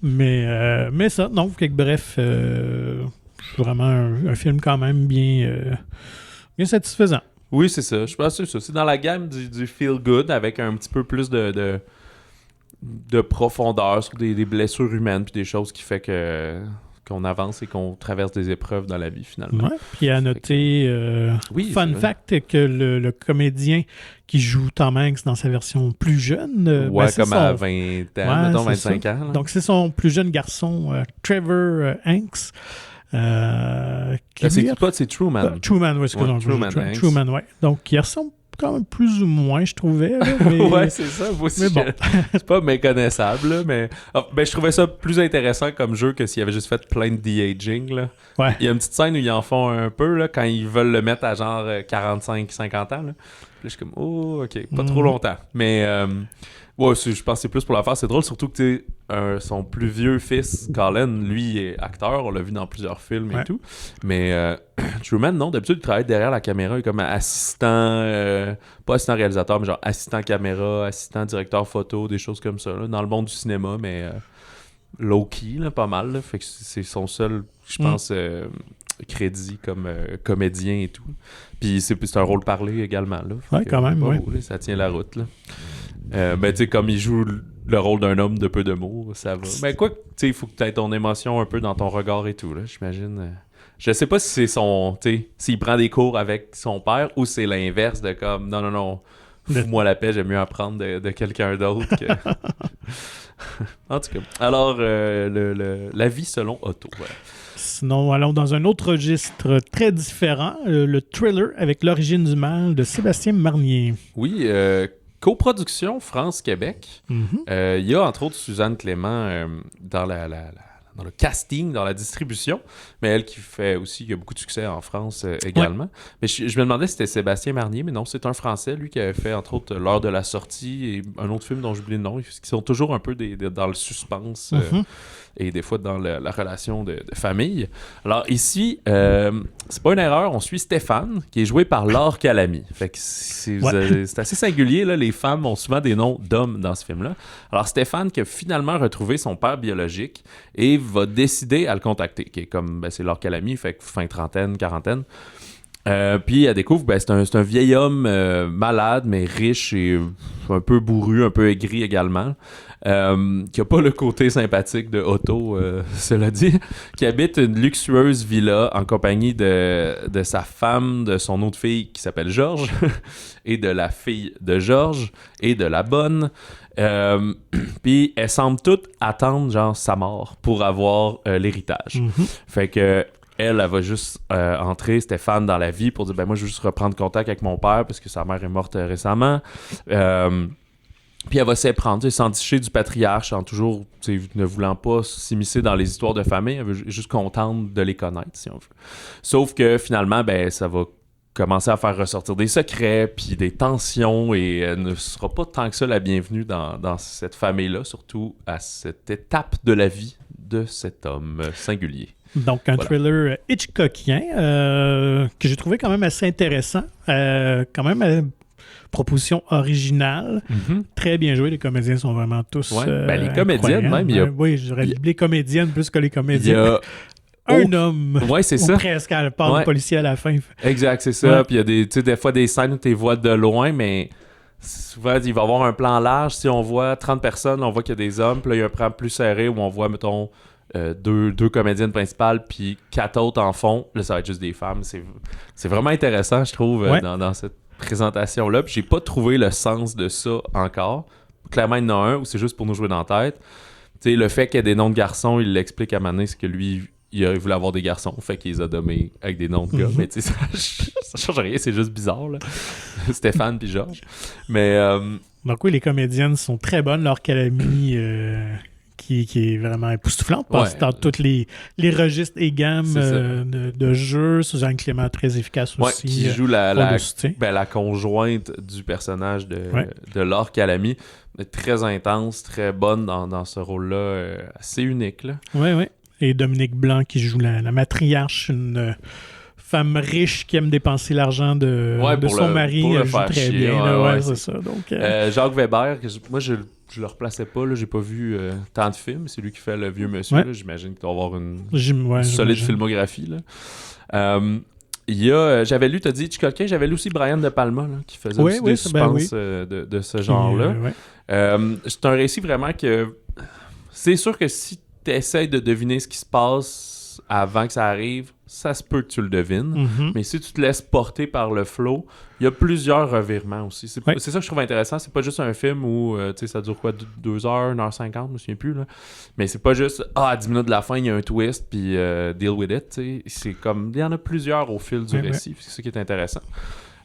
Mais ça, non, bref, vraiment un film quand même bien satisfaisant. Oui, c'est ça. Je pense que c'est ça. C'est dans la gamme du feel good avec un petit peu plus de profondeur sur des blessures humaines puis des choses qui fait qu'on avance et qu'on traverse des épreuves dans la vie, finalement. Ouais, puis à noter, fun fact, que le comédien qui joue Tom Hanks dans sa version plus jeune... comme à 20 ans, mettons 25 ans. Là. Donc, c'est son plus jeune garçon, Trevor Hanks. C'est Truman. Truman, oui, c'est Truman, ouais. Donc, il ressemble quand même plus ou moins, je trouvais. Là, mais... ouais, c'est ça. Moi aussi, mais bon. C'est pas méconnaissable, là, mais je trouvais ça plus intéressant comme jeu que s'il avait juste fait plein de de-aging. Là. Ouais. Il y a une petite scène où ils en font un peu là, quand ils veulent le mettre à genre 45-50 ans. Là. Puis là, je suis comme, oh, ok, pas trop longtemps. Mais ouais, je pense que c'est plus pour la faire. C'est drôle, surtout que son plus vieux fils, Colin, lui, est acteur. On l'a vu dans plusieurs films et tout. Mais Truman, non, d'habitude, il travaille derrière la caméra. Il est comme assistant, pas assistant réalisateur, mais genre assistant caméra, assistant directeur photo, des choses comme ça, là, dans le monde du cinéma, mais low-key, là, pas mal. Là, fait que c'est son seul, je pense, crédit comme comédien et tout. Puis c'est un rôle parlé également. Là, ouais, quand même, ouais. Là, ça tient la route, là. Ben, tu sais, comme il joue le rôle d'un homme de peu de mots, ça va. Mais quoi, tu sais, il faut que tu aies ton émotion un peu dans ton regard et tout, là, j'imagine. Je sais pas si c'est son, tu sais, s'il prend des cours avec son père ou c'est l'inverse de comme, non, fous-moi la paix, j'aime mieux apprendre de quelqu'un d'autre que... En tout cas, alors, la vie selon Otto, voilà. Sinon, allons dans un autre registre très différent, le thriller avec l'origine du mal de Sébastien Marnier. Oui, coproduction France-Québec. Il y a entre autres Suzanne Clément dans le casting, dans la distribution, mais elle qui fait aussi, qui a beaucoup de succès en France également. Ouais. Mais je me demandais si c'était Sébastien Marnier, mais non, c'est un Français, lui, qui avait fait entre autres L'heure de la sortie et un autre film dont j'oublie le nom, qui sont toujours un peu dans le suspense et des fois dans la relation de famille. Alors ici, c'est pas une erreur, on suit Stéphane, qui est joué par Laure Calamy. Fait que c'est assez singulier, là, les femmes ont souvent des noms d'hommes dans ce film-là. Alors Stéphane qui a finalement retrouvé son père biologique et va décider à le contacter, qui est comme, c'est Laure Calamy, fait que fin trentaine, quarantaine. Puis elle découvre, c'est un vieil homme malade, mais riche et un peu bourru, un peu aigri également, qui a pas le côté sympathique de Otto, cela dit, qui habite une luxueuse villa en compagnie de sa femme, de son autre fille qui s'appelle Georges, et de la fille de Georges, et de la bonne. Puis elles semblent toutes attendre genre sa mort pour avoir l'héritage. Fait que elle va juste entrer Stéphane dans la vie pour dire moi je veux juste reprendre contact avec mon père parce que sa mère est morte récemment. Puis elle va s'enticher du patriarche en toujours ne voulant pas s'immiscer dans les histoires de famille. Elle veut juste contente de les connaître, si on veut. Sauf que finalement, ça va commencer à faire ressortir des secrets puis des tensions et elle ne sera pas tant que ça la bienvenue dans cette famille-là, surtout à cette étape de la vie de cet homme singulier. Donc, un thriller Hitchcockien que j'ai trouvé quand même assez intéressant. Quand même, proposition originale. Très bien joué. Les comédiens sont vraiment tous les comédiennes même. Oui, j'aurais dit les comédiennes plus que les comédiens. Un homme. Ouais, c'est ça. Presque, elle parle de policier à la fin. Exact, c'est ça. Ouais. Puis il y a des fois des scènes où tu les vois de loin, mais souvent, il va y avoir un plan large. Si on voit 30 personnes, on voit qu'il y a des hommes. Puis là, il y a un plan plus serré où on voit, mettons, deux comédiennes principales, puis 4 autres en fond. Là, ça va être juste des femmes. C'est vraiment intéressant, je trouve, dans cette présentation-là. Puis j'ai pas trouvé le sens de ça encore. Clairement, il y en a un où c'est juste pour nous jouer dans la tête. Tu sais, le fait qu'il y ait des noms de garçons, il l'explique à Mané, c'est que lui, il voulait avoir des garçons, fait qu'il les a nommés avec des noms de gars. Mais tu sais, ça change rien, c'est juste bizarre, là. Stéphane puis Georges. Mais... Donc oui, les comédiennes sont très bonnes. Laure Calamy... Qui est vraiment époustouflante, passe dans tous les registres et gammes de jeux. Suzanne Clément, très efficace aussi. Qui joue la conjointe du personnage de Laure Calamy. Très intense, très bonne dans ce rôle-là, assez unique. Oui. Et Dominique Blanc qui joue la matriarche, une femme riche qui aime dépenser l'argent de son mari. Pour le elle joue faire très chier, bien. ouais, C'est ça. Donc, Jacques Weber, moi je le replaçais pas, là, j'ai pas vu tant de films. C'est lui qui fait le vieux monsieur. Là, j'imagine qu'il doit avoir une solide filmographie. Là. J'avais lu, t'as dit Hitchcock, j'avais lu aussi Brian De Palma là, qui faisait aussi des suspenses de ce genre-là. C'est un récit vraiment que c'est sûr que si tu essaies de deviner ce qui se passe avant que ça arrive, ça se peut que tu le devines. Mais si tu te laisses porter par le flow, il y a plusieurs revirements aussi. C'est ça que je trouve intéressant. C'est pas juste un film où ça dure quoi, 2 heures, 1h50, je me souviens plus. Là. Mais c'est pas juste à 10 minutes de la fin, il y a un twist, puis deal with it. T'sais. C'est comme il y en a plusieurs au fil du récit. C'est ça qui est intéressant.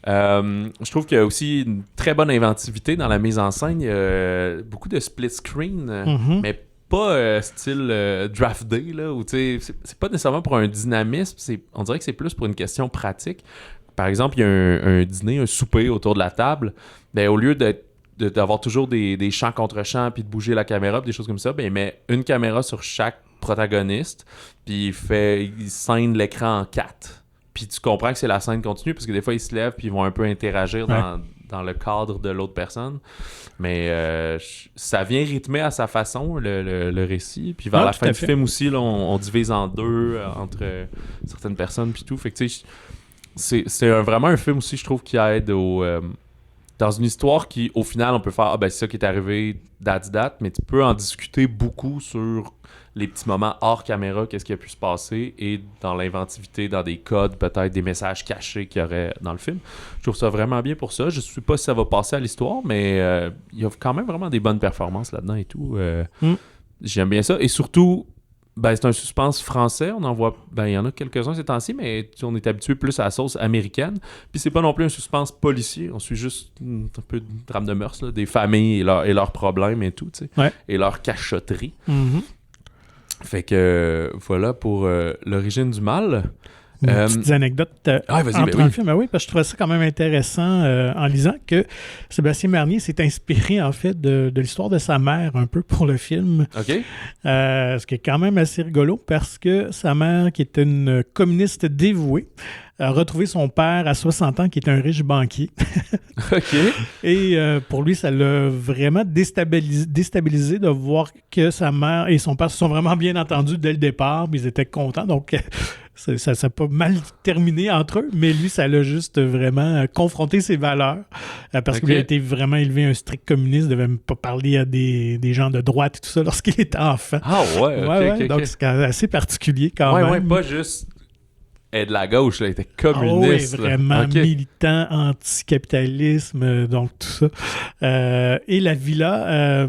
Je trouve qu'il y a aussi une très bonne inventivité dans la mise en scène. Il y a beaucoup de split screen, mais pas style draft day, là, où c'est pas nécessairement pour un dynamisme, on dirait que c'est plus pour une question pratique. Par exemple, il y a un dîner, un souper autour de la table, ben, au lieu d'avoir toujours des champs contre champs puis de bouger la caméra, des choses comme ça, ben, il met une caméra sur chaque protagoniste, puis il scène l'écran en 4. Puis tu comprends que c'est la scène continue, parce que des fois, ils se lèvent puis ils vont un peu interagir dans le cadre de l'autre personne. Mais ça vient rythmer à sa façon, le récit. Puis vers la fin du film aussi, là, on divise en deux entre certaines personnes puis tout. Fait que tu sais, c'est vraiment un film aussi, je trouve, qui aide dans une histoire qui, au final, on peut faire « c'est ça qui est arrivé, date, mais tu peux en discuter beaucoup sur les petits moments hors caméra, qu'est-ce qui a pu se passer, et dans l'inventivité, dans des codes, peut-être des messages cachés qu'il y aurait dans le film. Je trouve ça vraiment bien pour ça. Je ne sais pas si ça va passer à l'histoire, mais il y a quand même vraiment des bonnes performances là-dedans et tout. J'aime bien ça. Et surtout, c'est un suspense français. On en voit, il y en a quelques-uns ces temps-ci, mais on est habitué plus à la sauce américaine. Puis c'est pas non plus un suspense policier. On suit juste un peu de drame de mœurs, là, des familles et leurs problèmes et tout, et leurs cachotteries. Fait que voilà pour l'origine du mal. Petites anecdotes vas-y, le film. Oui, parce que je trouvais ça quand même intéressant en lisant que Sébastien Marnier s'est inspiré en fait de l'histoire de sa mère un peu pour le film. OK. Ce qui est quand même assez rigolo parce que sa mère, qui était une communiste dévouée, a retrouvé son père à 60 ans qui est un riche banquier. OK. Et pour lui, ça l'a vraiment déstabilisé de voir que sa mère et son père se sont vraiment bien entendus dès le départ, puis ils étaient contents. Donc, ça n'a pas mal terminé entre eux, mais lui, ça l'a juste vraiment confronté ses valeurs. Parce qu'il a été vraiment élevé un strict communiste, il ne devait même pas parler à des gens de droite et tout ça lorsqu'il était enfant. Ah ouais, OK. Donc, c'est assez particulier quand même. Ouais, pas juste... Et de la gauche, là, il était communiste. Oui, vraiment militant, anticapitalisme, donc tout ça. Et la villa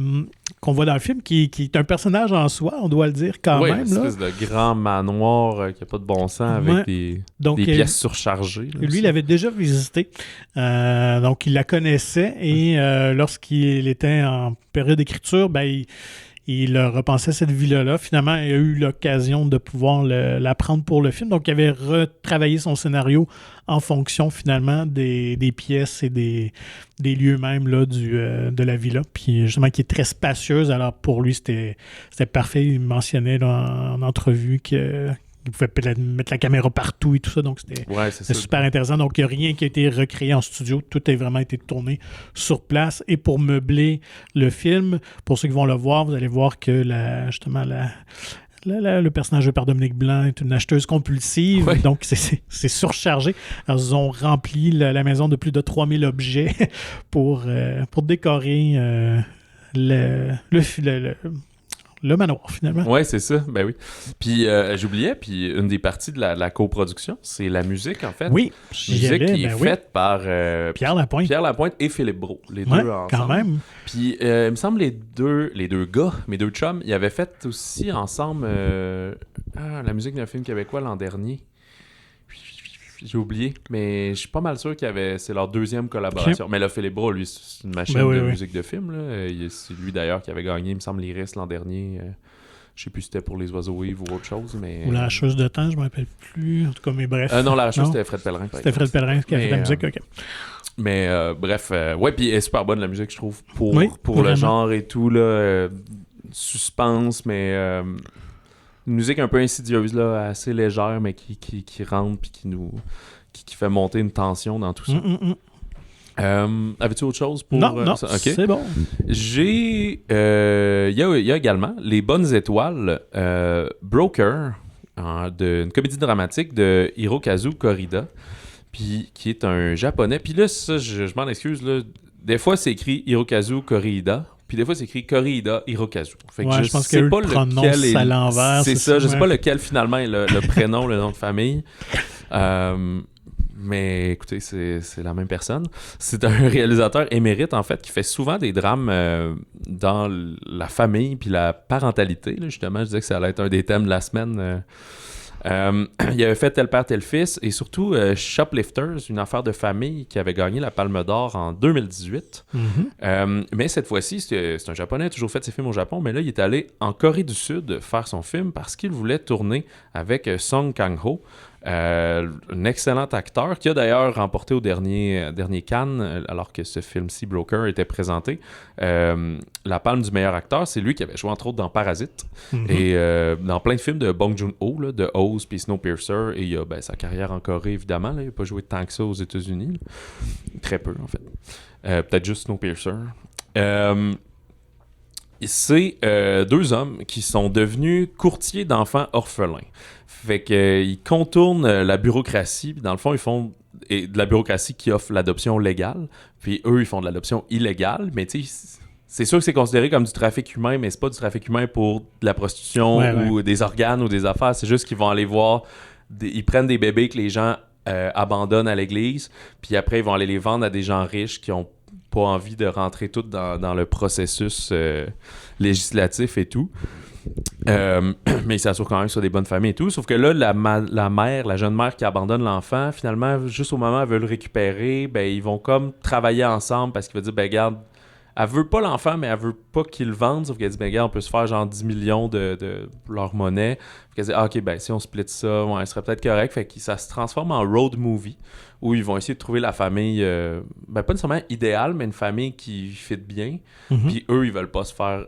qu'on voit dans le film, qui est un personnage en soi, on doit le dire quand même. Oui, une espèce de grand manoir qui n'a pas de bon sens avec des pièces surchargées. Là, lui, il avait déjà visité. Donc, il la connaissait et lorsqu'il était en période d'écriture, il repensait cette villa-là. Finalement, il a eu l'occasion de pouvoir la prendre pour le film. Donc, il avait retravaillé son scénario en fonction, finalement, des pièces et des lieux même là, de la villa. Puis, justement, qui est très spacieuse. Alors, pour lui, c'était parfait. Il mentionnait là, en entrevue qu'il pouvait mettre la caméra partout et tout ça. Donc, c'était super intéressant. Donc, il n'y a rien qui a été recréé en studio. Tout a vraiment été tourné sur place. Et pour meubler le film, pour ceux qui vont le voir, vous allez voir que le personnage joué par Dominique Blanc est une acheteuse compulsive. Oui. Donc, c'est surchargé. Alors, ils ont rempli la maison de plus de 3000 objets pour décorer le manoir, finalement. Oui, c'est ça. Ben oui. Puis, j'oubliais, une des parties de la coproduction, c'est la musique, en fait. Oui. Musique qui est faite par Pierre Lapointe. Pierre Lapointe et Philippe Brault. Les deux ensemble. Quand même. Puis, il me semble les deux gars, mes deux chums, ils avaient fait aussi ensemble la musique d'un film québécois l'an dernier. J'ai oublié, mais je suis pas mal sûr c'est leur deuxième collaboration. Okay. Mais là, Philippe Brault, lui, c'est une machine de musique de film. Là. C'est lui d'ailleurs qui avait gagné, il me semble, l'Iris l'an dernier. Je sais plus si c'était pour Les Oiseaux Yves ou autre chose. Mais... Ou La Hacheuse de temps, je me rappelle plus. En tout cas, mais bref. Non, La Hacheuse, c'était Fred Pellerin. C'était Fred Pellerin qui a fait la musique, ok. Mais bref, puis elle est super bonne la musique, je trouve, pour le genre et tout. Là, suspense, mais... Une musique un peu insidieuse, là, assez légère, mais qui rentre puis qui fait monter une tension dans tout ça. Avais-tu autre chose pour non, ça? Okay. C'est bon. J'ai... Il y a également Les Bonnes Étoiles, Broker, une comédie dramatique de Hirokazu Korida, puis qui est un japonais. Puis là, ça, je m'en excuse, là. Des fois, c'est écrit Hirokazu Korida, puis des fois, c'est écrit Korida Hirokazu. Fait que je pense que le prononce à l'envers. C'est ça, je sais pas lequel finalement est le prénom, le nom de famille. Mais écoutez, c'est la même personne. C'est un réalisateur émérite, en fait, qui fait souvent des drames dans la famille puis la parentalité. Là, justement, je disais que ça allait être un des thèmes de la semaine. Il avait fait Tel père, tel fils et surtout Shoplifters, une affaire de famille qui avait gagné la Palme d'Or en 2018. Mais cette fois-ci, c'est un Japonais, a toujours fait ses films au Japon, mais là, il est allé en Corée du Sud faire son film parce qu'il voulait tourner avec Song Kang-ho, un excellent acteur qui a d'ailleurs remporté au dernier Cannes, alors que ce film-ci, Broker, était présenté. La palme du meilleur acteur, c'est lui qui avait joué entre autres dans Parasite et dans plein de films de Bong Joon-ho, là, de Oz puis Snowpiercer, et il a sa carrière en Corée évidemment, là, il n'a pas joué tant que ça aux États-Unis, là. Très peu en fait, peut-être juste Snowpiercer. C'est deux hommes qui sont devenus courtiers d'enfants orphelins. Fait qu'ils contournent la bureaucratie, puis dans le fond, ils font de la bureaucratie qui offre l'adoption légale, puis eux, ils font de l'adoption illégale, mais tu sais, c'est sûr que c'est considéré comme du trafic humain, mais c'est pas du trafic humain pour de la prostitution ou des organes ou des affaires, c'est juste qu'ils vont aller voir, ils prennent des bébés que les gens abandonnent à l'église, puis après, ils vont aller les vendre à des gens riches qui ont pas envie de rentrer tout dans le processus législatif et tout. Mais il s'assure quand même sur des bonnes familles et tout. Sauf que là, la jeune mère qui abandonne l'enfant, finalement, juste au moment où elle veut le récupérer, ben, ils vont comme travailler ensemble parce qu'il va dire, ben regarde, elle veut pas l'enfant, mais elle veut pas qu'il le vende. Sauf qu'elle dit, ben regarde, on peut se faire genre 10 millions de leur monnaie. Fait qu'elle dit, ok, ben si on split ça, ouais, ce serait peut-être correct. Fait que ça se transforme en road movie où ils vont essayer de trouver la famille, ben pas nécessairement idéale, mais une famille qui fit bien. Puis eux, ils veulent pas se faire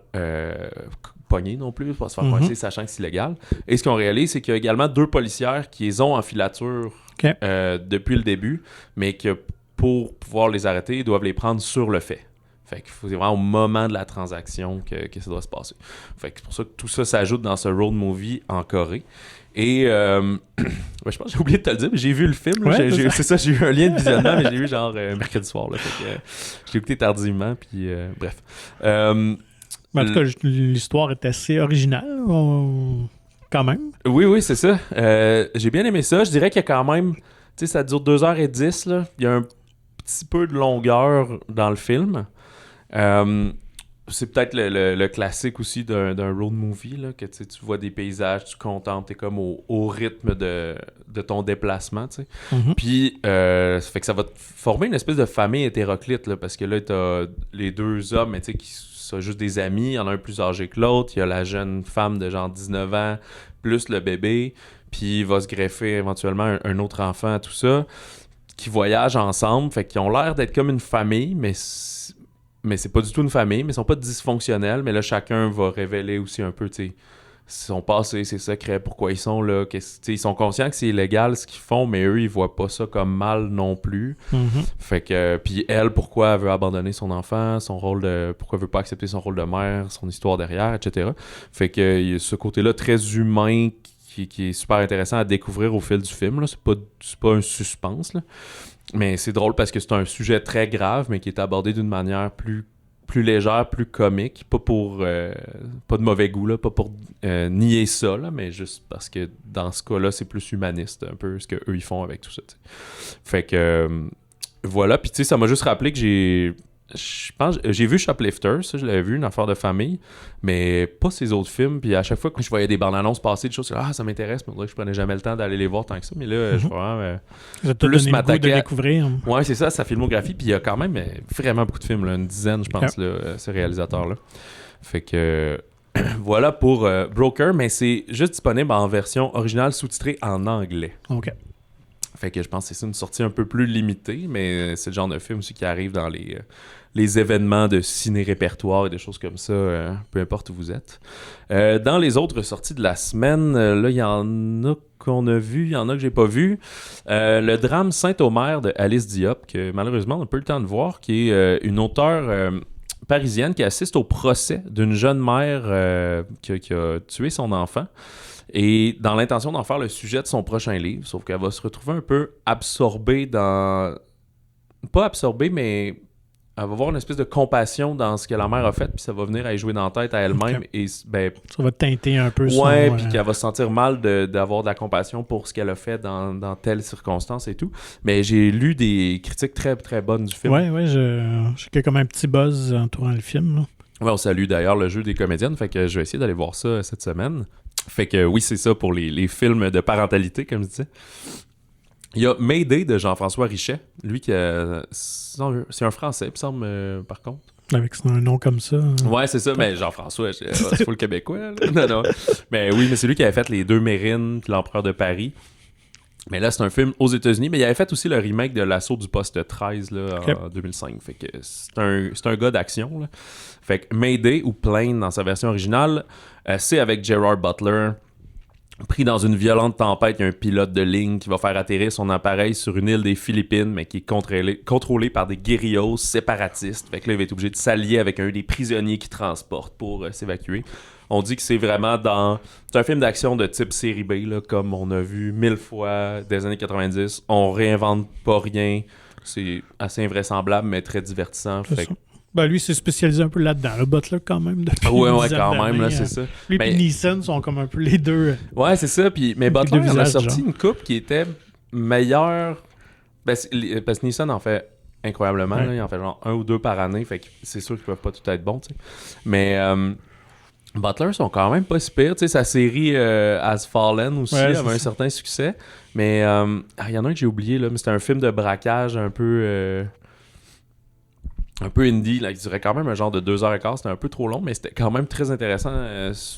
pogner non plus, pas se faire coincer, sachant que c'est illégal. Et ce qu'on réalise, c'est qu'il y a également 2 policières qui les ont en filature depuis le début, mais que pour pouvoir les arrêter, ils doivent les prendre sur le fait. Fait que c'est vraiment au moment de la transaction que ça doit se passer. Fait que c'est pour ça que tout ça s'ajoute dans ce road movie en Corée. Et je pense que j'ai oublié de te le dire, mais j'ai vu le film. Là, c'est ça, j'ai eu un lien de visionnement, mais j'ai vu genre mercredi soir. Là, fait que, je l'ai écouté tardivement, puis bref. En tout cas, l'histoire est assez originale, quand même. Oui, c'est ça. J'ai bien aimé ça. Je dirais qu'il y a quand même... Tu sais, ça dure 2h10. Là. Il y a un petit peu de longueur dans le film. C'est peut-être le classique aussi d'un road movie, là, que tu vois des paysages, tu contentes, t'es comme au rythme de ton déplacement, tu sais. Puis, ça fait que ça va te former une espèce de famille hétéroclite, là, parce que là, t'as les 2 hommes, mais tu sais, qui sont juste des amis. Il y en a un plus âgé que l'autre. Il y a la jeune femme de genre 19 ans, plus le bébé. Puis, il va se greffer éventuellement un autre enfant, tout ça, qui voyagent ensemble. Fait qu'ils ont l'air d'être comme une famille, mais c'est pas du tout une famille, mais ils sont pas dysfonctionnels, mais là, chacun va révéler aussi un peu, tu sais, son passé, ses secrets, pourquoi ils sont là, ils sont conscients que c'est illégal ce qu'ils font, mais eux, ils voient pas ça comme mal non plus. Fait que, puis elle, pourquoi elle veut abandonner son enfant, pourquoi elle veut pas accepter son rôle de mère, son histoire derrière, etc. Fait que il y a ce côté-là très humain qui est super intéressant à découvrir au fil du film, là. C'est pas un suspense, là. Mais c'est drôle parce que c'est un sujet très grave, mais qui est abordé d'une manière plus légère, plus comique. Pas de mauvais goût, là, pas pour nier ça, là, mais juste parce que dans ce cas-là, c'est plus humaniste, un peu ce qu'eux ils font avec tout ça. T'sais. Fait que voilà, puis tu sais, ça m'a juste rappelé que je pense j'ai vu Shoplifters, ça je l'avais vu, une affaire de famille, mais pas ces autres films. Puis à chaque fois que je voyais des bandes annonces passer, des choses, ça m'intéresse, mais on dirait que je prenais jamais le temps d'aller les voir tant que ça. Mais là, je vais vraiment plus m'attaquer de découvrir. Ouais, c'est ça, sa filmographie. Puis il y a quand même vraiment beaucoup de films, là, une dizaine, je pense, là, ce réalisateur-là. Fait que voilà pour Broker, mais c'est juste disponible en version originale sous-titrée en anglais. OK. Fait que je pense que c'est une sortie un peu plus limitée, mais c'est le genre de film aussi qui arrive dans les événements de ciné-répertoire et des choses comme ça, peu importe où vous êtes. Dans les autres sorties de la semaine, là, il y en a qu'on a vu, il y en a que j'ai pas vu. Le drame Saint-Omer de Alice Diop, que malheureusement on n'a pas eu le temps de voir, qui est une auteure parisienne qui assiste au procès d'une jeune mère qui a tué son enfant. Et dans l'intention d'en faire le sujet de son prochain livre, sauf qu'elle va se retrouver un peu absorbée dans... Pas absorbée, mais elle va avoir une espèce de compassion dans ce que la mère a fait, puis ça va venir à y jouer dans la tête à elle-même. Okay. Et ben, ça va teinter un peu son... Ouais, puis qu'elle va se sentir mal d'avoir de la compassion pour ce qu'elle a fait dans telles circonstances et tout. Mais j'ai lu des critiques très, très bonnes du film. Ouais, j'ai comme un petit buzz entourant le film, là. Ouais, on salue d'ailleurs le jeu des comédiennes, fait que je vais essayer d'aller voir ça cette semaine. Fait que oui, c'est ça pour les films de parentalité, comme je disais. Il y a Mayday de Jean-François Richet. Lui, c'est un Français, il me semble, par contre. Avec un nom comme ça. Ouais, c'est ça, mais Jean-François, c'est pas le Québécois. Là. Non. Mais oui, mais c'est lui qui avait fait Les Deux Mérines puis L'Empereur de Paris. Mais là, c'est un film aux États-Unis, mais il avait fait aussi le remake de L'Assaut du Poste 13 là, en 2005. Fait que c'est un gars d'action. Là. Fait que Mayday ou Plane dans sa version originale, c'est avec Gerard Butler. Pris dans une violente tempête, il y a un pilote de ligne qui va faire atterrir son appareil sur une île des Philippines, mais qui est contrôlé par des guérillas séparatistes. Fait que là, il va être obligé de s'allier avec un des prisonniers qui transporte pour s'évacuer. On dit que c'est vraiment c'est un film d'action de type série B, là, comme on a vu 1000 fois des années 90. On réinvente pas rien. C'est assez invraisemblable, mais très divertissant. Fait que... Ben lui, c'est spécialisé un peu là-dedans. Le Butler, quand même. Ouais, quand même, là, c'est ça. Lui et Neeson sont comme un peu les deux. Ouais, c'est ça. Mais Butler, on a sorti une coupe qui était meilleure. Parce que Neeson en fait incroyablement. Ouais. Là, il en fait genre 1 ou 2 par année. Fait que c'est sûr qu'ils peuvent pas tout être bons, tu sais. Mais Butler sont quand même pas si pires. Tu sais, sa série Has Fallen aussi avait un certain succès. Mais il y en a un que j'ai oublié, là. Mais c'était un film de braquage un peu indie, là, qui durait quand même un genre de 2h15. C'était un peu trop long, mais c'était quand même très intéressant.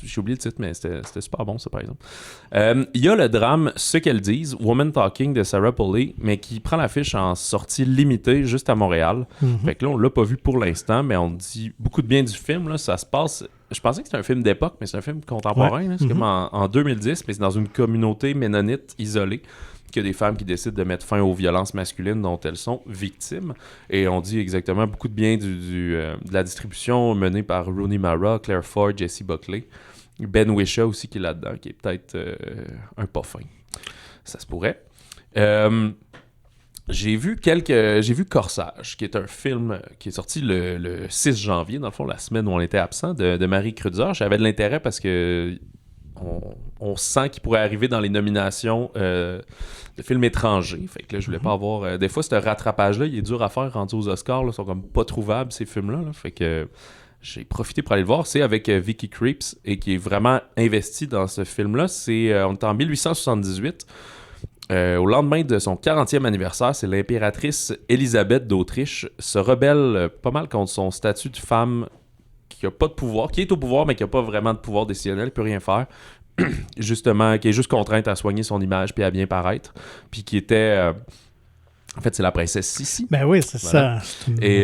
J'ai oublié le titre, mais c'était super bon, ça, par exemple. Il y a le drame Ce qu'elles disent, Woman Talking de Sarah Polley, mais qui prend l'affiche en sortie limitée juste à Montréal. Mm-hmm. Fait que là, on l'a pas vu pour l'instant, mais on dit beaucoup de bien du film. Là. Ça se passe... Je pensais que c'était un film d'époque, mais c'est un film contemporain. Ouais. C'est comme en 2010, mais c'est dans une communauté ménonite isolée. Qu'il y a des femmes qui décident de mettre fin aux violences masculines dont elles sont victimes. Et on dit exactement beaucoup de bien de la distribution menée par Rooney Mara, Claire Ford, Jessie Buckley. Ben Whishaw aussi qui est là-dedans, qui est peut-être un pas fin. Ça se pourrait. J'ai vu Corsage, qui est un film qui est sorti le 6 janvier, dans le fond, la semaine où on était absent, de Marie Kreuzer. J'avais de l'intérêt parce que on sent qu'il pourrait arriver dans les nominations de films étrangers. Fait que là, je voulais pas avoir... des fois, ce rattrapage-là, il est dur à faire, rendu aux Oscars. Là, ils sont comme pas trouvables, ces films-là. Là. Fait que j'ai profité pour aller le voir. C'est avec Vicky Krieps et qui est vraiment investi dans ce film-là. On est en 1878. Au lendemain de son 40e anniversaire, c'est l'impératrice Élisabeth d'Autriche se rebelle pas mal contre son statut de femme qui a pas de pouvoir, qui est au pouvoir, mais qui a pas vraiment de pouvoir décisionnel, qui peut rien faire. Justement, qui est juste contrainte à soigner son image puis à bien paraître. Puis qui était... en fait, c'est la princesse Sissi. Ben oui, c'est ça. Et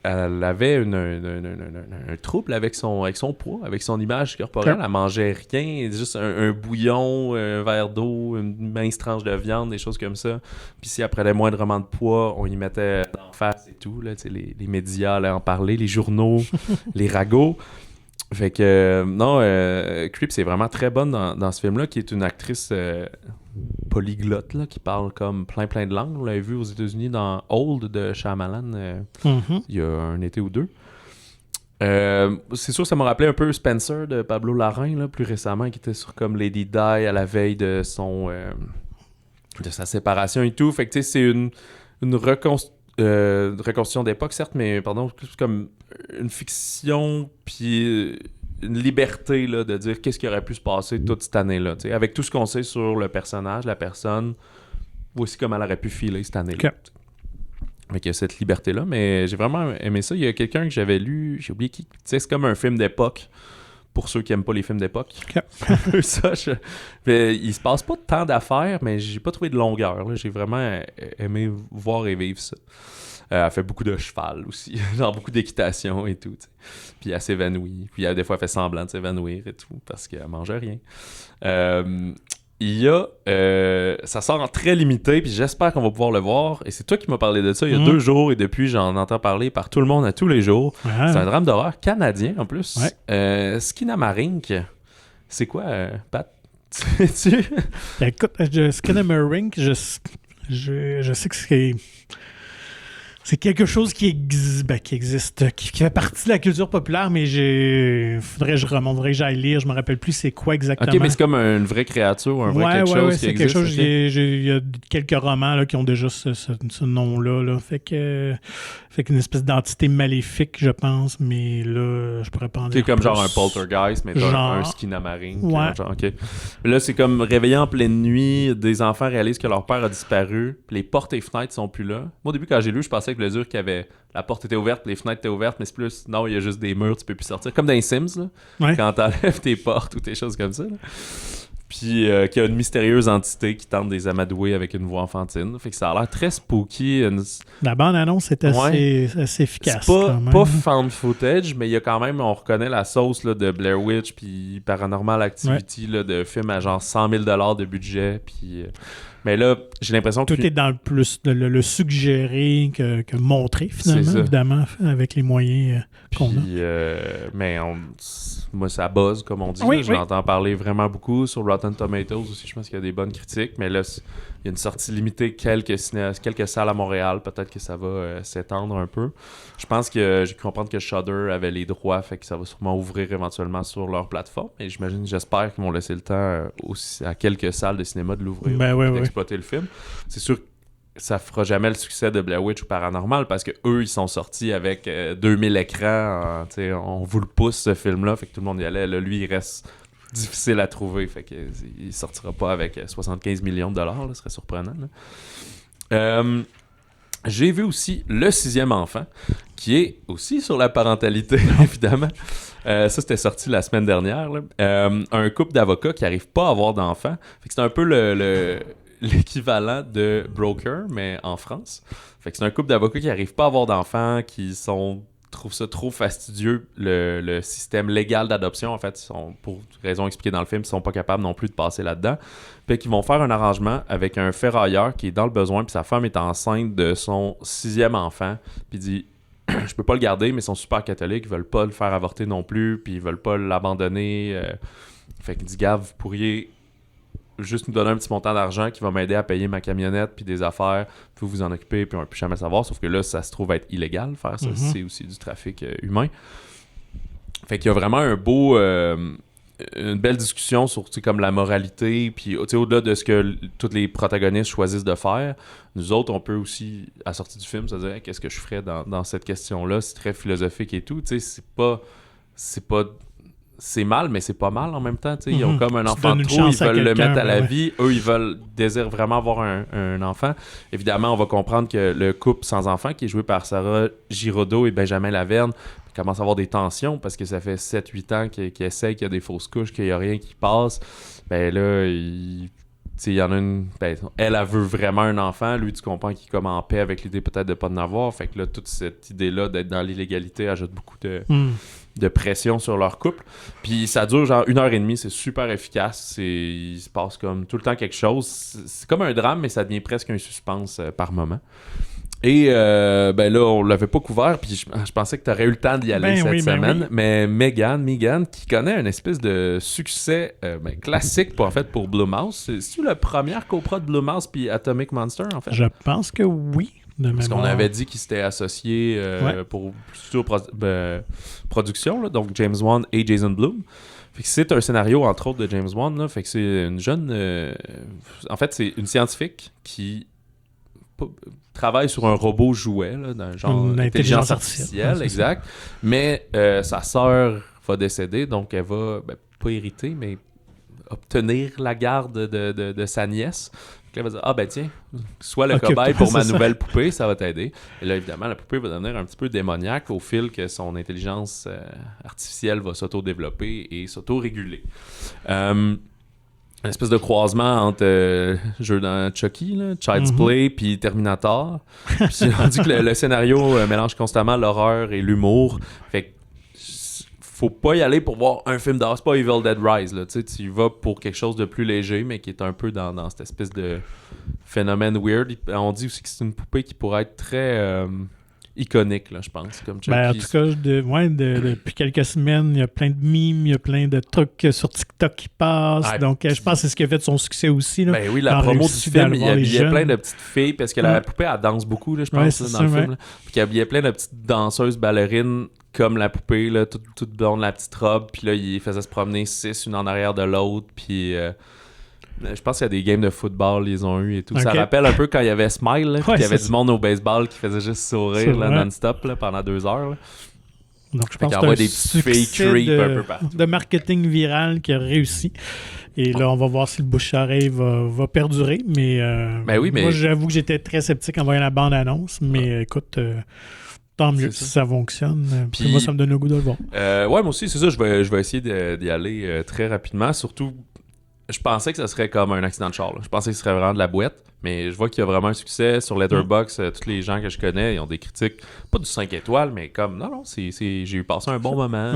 elle avait un trouble avec son poids, avec son image corporelle. Elle mangeait rien, juste un bouillon, un verre d'eau, une mince tranche de viande, des choses comme ça. Puis si elle prenait moindrement de poids, on y mettait en face et tout. Là, les médias allaient en parler, les journaux, les ragots. Fait que, non, Krieps est vraiment très bonne dans ce film-là, qui est une actrice polyglotte, là, qui parle comme plein de langues. On l'avait vu aux États-Unis dans Old de Shyamalan il y a un été ou deux. C'est sûr, ça m'a rappelé un peu Spencer de Pablo Larraín, là, plus récemment, qui était sur comme Lady Di à la veille de de sa séparation et tout. Fait que, tu sais, c'est une reconstitution d'époque, certes, mais pardon, comme une fiction, puis une liberté là, de dire qu'est-ce qui aurait pu se passer toute cette année-là. T'sais. Avec tout ce qu'on sait sur le personnage, la personne, voici comment elle aurait pu filer cette année-là. Okay. Fait qu'il y a cette liberté-là, mais j'ai vraiment aimé ça. Il y a quelqu'un que j'avais lu, j'ai oublié qui, c'est comme un film d'époque, pour ceux qui aiment pas les films d'époque. Okay. Ça, il se passe pas tant d'affaires, mais j'ai pas trouvé de longueur. Là. J'ai vraiment aimé voir et vivre ça. Elle fait beaucoup de cheval aussi, genre beaucoup d'équitation et tout. T'sais. Puis elle s'évanouit. Puis des fois, elle fait semblant de s'évanouir et tout parce qu'elle mangeait rien. Il y a... ça sort en très limité, puis j'espère qu'on va pouvoir le voir. Et c'est toi qui m'as parlé de ça il y a 2 jours, et depuis, j'en entends parler par tout le monde à tous les jours. Ouais. C'est un drame d'horreur canadien, en plus. Ouais. Skinamarink, c'est quoi, Pat? Tu... Écoute, Skinamarink, je sais que c'est quelque chose qui existe, qui fait partie de la culture populaire, mais faudrait que j'aille lire. Je me rappelle plus c'est quoi exactement. Ok, mais c'est comme une vraie créature, un vrai quelque chose qui c'est existe. Quelque chose. Il y a quelques romans là, qui ont déjà ce nom-là. Là. Fait qu'une espèce d'entité maléfique, je pense, mais là, je pourrais pas en dire. C'est comme plus. genre un poltergeist, mais un Skinamarink. Ouais. Genre, ok. Mais là, c'est comme réveillé en pleine nuit, des enfants réalisent que leur père a disparu, puis les portes et fenêtres sont plus là. Moi, au début, quand j'ai lu, je pensais que le dur qu'il y avait la porte était ouverte, les fenêtres étaient ouvertes, mais c'est plus non, il y a juste des murs, tu peux plus sortir. Comme dans les Sims, là, quand t'enlèves tes portes ou tes choses comme ça. Là. Puis qu'il y a une mystérieuse entité qui tente de les amadouer avec une voix enfantine. Fait que ça a l'air très spooky. La bande-annonce est assez efficace. C'est pas found footage, mais il y a quand même, on reconnaît la sauce là, de Blair Witch puis Paranormal Activity, là, de films à genre 100 000 $ de budget. Puis... Mais là, j'ai l'impression que... Tout est dans le suggéré que montré, finalement, évidemment, avec les moyens qu'on a. Mais moi, ça buzz, comme on dit. Oui, je l'entends parler vraiment beaucoup. Sur Rotten Tomatoes aussi, je pense qu'il y a des bonnes critiques. Mais là, il y a une sortie limitée, quelques salles à Montréal. Peut-être que ça va s'étendre un peu. Je pense que j'ai comprendre que Shudder avait les droits, fait que ça va sûrement ouvrir éventuellement sur leur plateforme. Et j'espère qu'ils vont laisser le temps aussi à quelques salles de cinéma de l'ouvrir, d'exploiter le film. C'est sûr que ça fera jamais le succès de Blair Witch ou Paranormal parce que eux ils sont sortis avec 2000 écrans. On vous le pousse ce film-là, fait que tout le monde y allait. Là, lui, il reste difficile à trouver, fait que il sortira pas avec 75 millions de dollars, là, ce serait surprenant. Là. J'ai vu aussi Le 6e enfant, qui est aussi sur la parentalité, évidemment. Ça, c'était sorti la semaine dernière. Là. Un couple d'avocats qui n'arrive pas à avoir d'enfants. Fait que c'est un peu l'équivalent de Broker, mais en France. Fait que c'est un couple d'avocats qui n'arrivent pas à avoir d'enfants, qui trouvent ça trop fastidieux, le système légal d'adoption. En fait, pour raison expliquée dans le film, ils sont pas capables non plus de passer là-dedans. Puis qu'ils vont faire un arrangement avec un ferrailleur qui est dans le besoin, puis sa femme est enceinte de son 6e enfant, puis il dit « Je peux pas le garder, mais ils sont super catholiques, ils veulent pas le faire avorter non plus, puis ils veulent pas l'abandonner. Fait qu'il dit « Gars, vous pourriez... juste nous donner un petit montant d'argent qui va m'aider à payer ma camionnette puis des affaires, puis vous en occuper, puis on ne peut jamais savoir, sauf que là, ça se trouve être illégal faire ça, c'est aussi du trafic humain. Fait qu'il y a vraiment une belle discussion sur comme la moralité, puis au-delà de ce que tous les protagonistes choisissent de faire, nous autres, on peut aussi, à la sortie du film, se dire hey, qu'est-ce que je ferais dans cette question-là, c'est très philosophique et tout, c'est mal, mais c'est pas mal en même temps. Ils ont comme un enfant de trop, ils veulent le mettre à la vie. Eux, désirent vraiment avoir un enfant. Évidemment, on va comprendre que le couple sans enfant, qui est joué par Sarah Giraudot et Benjamin Laverne, commence à avoir des tensions parce que ça fait 7-8 ans qu'ils essayent, qu'il y a des fausses couches, qu'il n'y a rien qui passe. Ben là, il y en a une... elle veut vraiment un enfant. Lui, tu comprends qu'il est comme en paix avec l'idée peut-être de pas en avoir. Fait que là, toute cette idée-là d'être dans l'illégalité ajoute beaucoup de pression sur leur couple. Puis ça dure genre 1h30, c'est super efficace. Il se passe comme tout le temps quelque chose. C'est comme un drame, mais ça devient presque un suspense par moment. Et là, on l'avait pas couvert, puis je pensais que tu aurais eu le temps d'y aller cette semaine. Oui. Mais Megan, qui connaît un espèce de succès classique pour Blumhouse. C'est-tu la première copro de Blumhouse puis Atomic Monster, en fait? Je pense que oui. Parce qu'on avait dit qu'ils s'étaient associés pour plutôt production, là, donc James Wan et Jason Blum. Fait que c'est un scénario, entre autres, de James Wan. Là, fait que c'est une jeune... en fait, c'est une scientifique qui travaille sur un robot jouet, là, d'un genre d'intelligence artificielle, exact. Mais sa sœur va décéder, donc elle va, pas hériter, mais obtenir la garde de sa nièce. là, elle va dire, ah ben tiens, sois le cobaye pour ma nouvelle poupée, ça va t'aider. Et là, évidemment, la poupée va devenir un petit peu démoniaque au fil que son intelligence artificielle va s'auto-développer et s'auto-réguler. Une espèce de croisement entre jeu dans Chucky, là, Child's Play, puis Terminator. Puis on dit que le scénario mélange constamment l'horreur et l'humour. Fait que faut pas y aller pour voir un film d'horreur. C'est pas Evil Dead Rise, là. Tu y vas pour quelque chose de plus léger, mais qui est un peu dans cette espèce de phénomène weird. On dit aussi que c'est une poupée qui pourrait être très iconique, là, je pense, comme Chucky. En tout cas, depuis quelques semaines, il y a plein de memes, il y a plein de trucs sur TikTok qui passent. Donc, je pense que c'est ce qui a fait son succès aussi. Là. Ben oui, la promo du film, il y a plein de petites filles, parce que la poupée, elle danse beaucoup, là, je pense, là, dans le film. Là. Puis il y a plein de petites danseuses ballerines comme la poupée, là, toute blonde, la petite robe. Puis là, il faisait se promener 6, une en arrière de l'autre. Puis je pense qu'il y a des games de football, ils ont eu et tout. Okay. Ça rappelle un peu quand il y avait Smile, là, puis il y avait du monde au baseball qui faisait juste sourire là, non-stop là, pendant 2 heures. Là. Donc je pense que c'est un succès de marketing viral qui a réussi. Et là, on va voir si le bouche-oreille va perdurer. Mais, moi, j'avoue que j'étais très sceptique en voyant la bande-annonce. Mais écoute... tant mieux si ça fonctionne. Puis moi, ça me donne le goût de le voir. Ouais, moi aussi, c'est ça. Je vais essayer d'y aller très rapidement. Surtout, je pensais que ça serait comme un accident de char. Là. Je pensais que ce serait vraiment de la boîte. Mais je vois qu'il y a vraiment un succès. Sur Letterboxd, tous les gens que je connais, ils ont des critiques, pas du 5 étoiles, mais comme, non, j'ai eu passé un bon moment.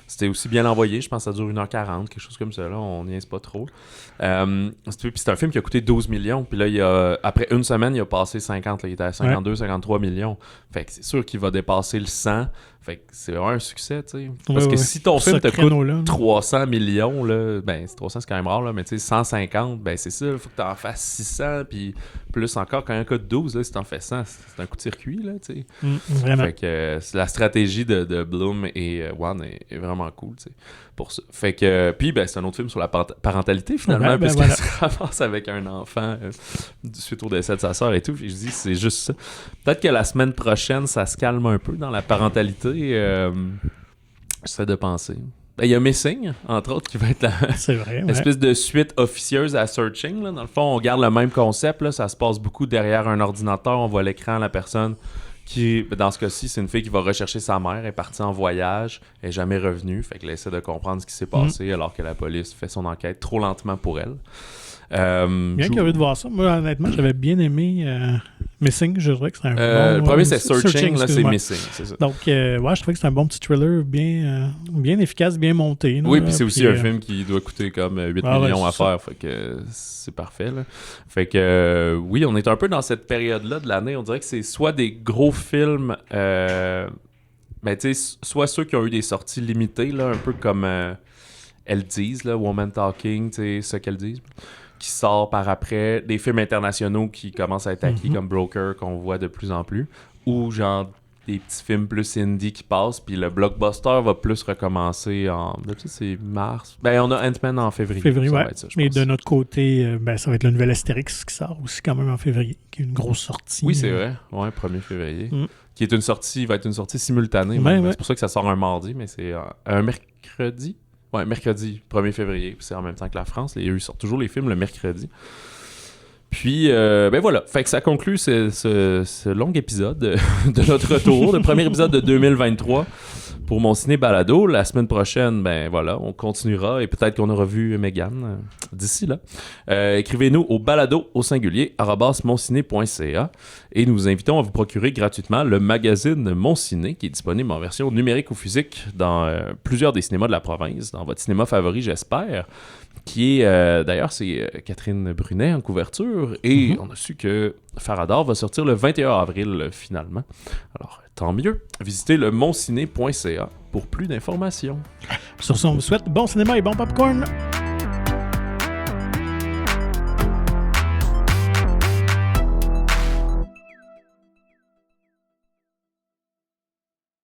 C'était aussi bien envoyé. Je pense que ça dure 1h40, quelque chose comme ça. Là, on niaise pas trop. Puis c'est un film qui a coûté 12 millions. Puis là, après une semaine, il a passé 50. Là, il était à 52, 53 millions. Fait que c'est sûr qu'il va dépasser le 100. Fait que c'est vraiment un succès, tu sais. Parce que si ton film te coûte 300 millions, là, ben 300 c'est quand même rare, là, mais tu sais, 150, ben c'est ça, il faut que tu en fasses 600, puis plus encore, quand il y a un coûte 12, là, si t'en fais 100, c'est un coup de circuit, là, tu sais. Vraiment. Fait que la stratégie de Bloom et Wan est vraiment cool, tu sais, pour ça. Fait que, puis, ben, c'est un autre film sur la parentalité, finalement, puisqu'elle se ramasse avec un enfant suite au décès de sa sœur et tout, puis je dis, c'est juste ça. Peut-être que la semaine prochaine, ça se calme un peu dans la parentalité. J'essaie de penser. Il y a Missing, entre autres, qui va être l'espèce de suite officieuse à Searching. Là. Dans le fond, on garde le même concept. Là. Ça se passe beaucoup derrière un ordinateur. On voit l'écran, la personne qui, dans ce cas-ci, c'est une fille qui va rechercher sa mère. Elle est partie en voyage. Elle n'est jamais revenue. Fait qu'elle essaie de comprendre ce qui s'est passé alors que la police fait son enquête trop lentement pour elle. Bien curieux de voir ça. Moi, honnêtement, j'avais bien aimé Missing. Je dirais que c'est un bon... Le premier, c'est Searching. Là, c'est Missing. C'est ça. Donc, je trouvais que c'est un bon petit thriller bien efficace, bien monté. Là, oui, puis c'est aussi un film qui doit coûter comme 8 millions à faire. Fait que c'est parfait. Là. Fait que, oui, on est un peu dans cette période-là de l'année. On dirait que c'est soit des gros films... ben, tu sais, soit ceux qui ont eu des sorties limitées, là, un peu comme Elles disent, là, Woman Talking, tu sais, ce qu'elles disent... qui sort par après, des films internationaux qui commencent à être acquis comme Broker qu'on voit de plus en plus, ou genre des petits films plus indie qui passent, puis le blockbuster va plus recommencer en... c'est mars. Ben, on a Ant-Man en février. Ouais. Ça, mais de notre côté, ça va être le nouvel Astérix qui sort aussi quand même en février, qui est une grosse sortie. Oui, c'est vrai. Ouais, 1er février. Qui est va être une sortie simultanée. C'est pour ça que ça sort un mardi, mais c'est un mercredi. Ouais, mercredi 1er février, puis c'est en même temps que la France. Ils sortent toujours les films le mercredi. Puis, ben voilà. Fait que ça conclut ce long épisode de notre retour, le premier épisode de 2023 pour mon ciné balado. La semaine prochaine, ben voilà, on continuera et peut-être qu'on aura vu Mégane d'ici là. Écrivez-nous au balado au singulier @monciné.ca et nous vous invitons à vous procurer gratuitement le magazine Mon Ciné qui est disponible en version numérique ou physique dans plusieurs des cinémas de la province, dans votre cinéma favori, j'espère. Qui est, d'ailleurs, c'est Catherine Brunet en couverture. Et on a su que Faradar va sortir le 21 avril, finalement. Alors, tant mieux. Visitez le monciné.ca pour plus d'informations. Sur ce, on vous souhaite bon cinéma et bon popcorn.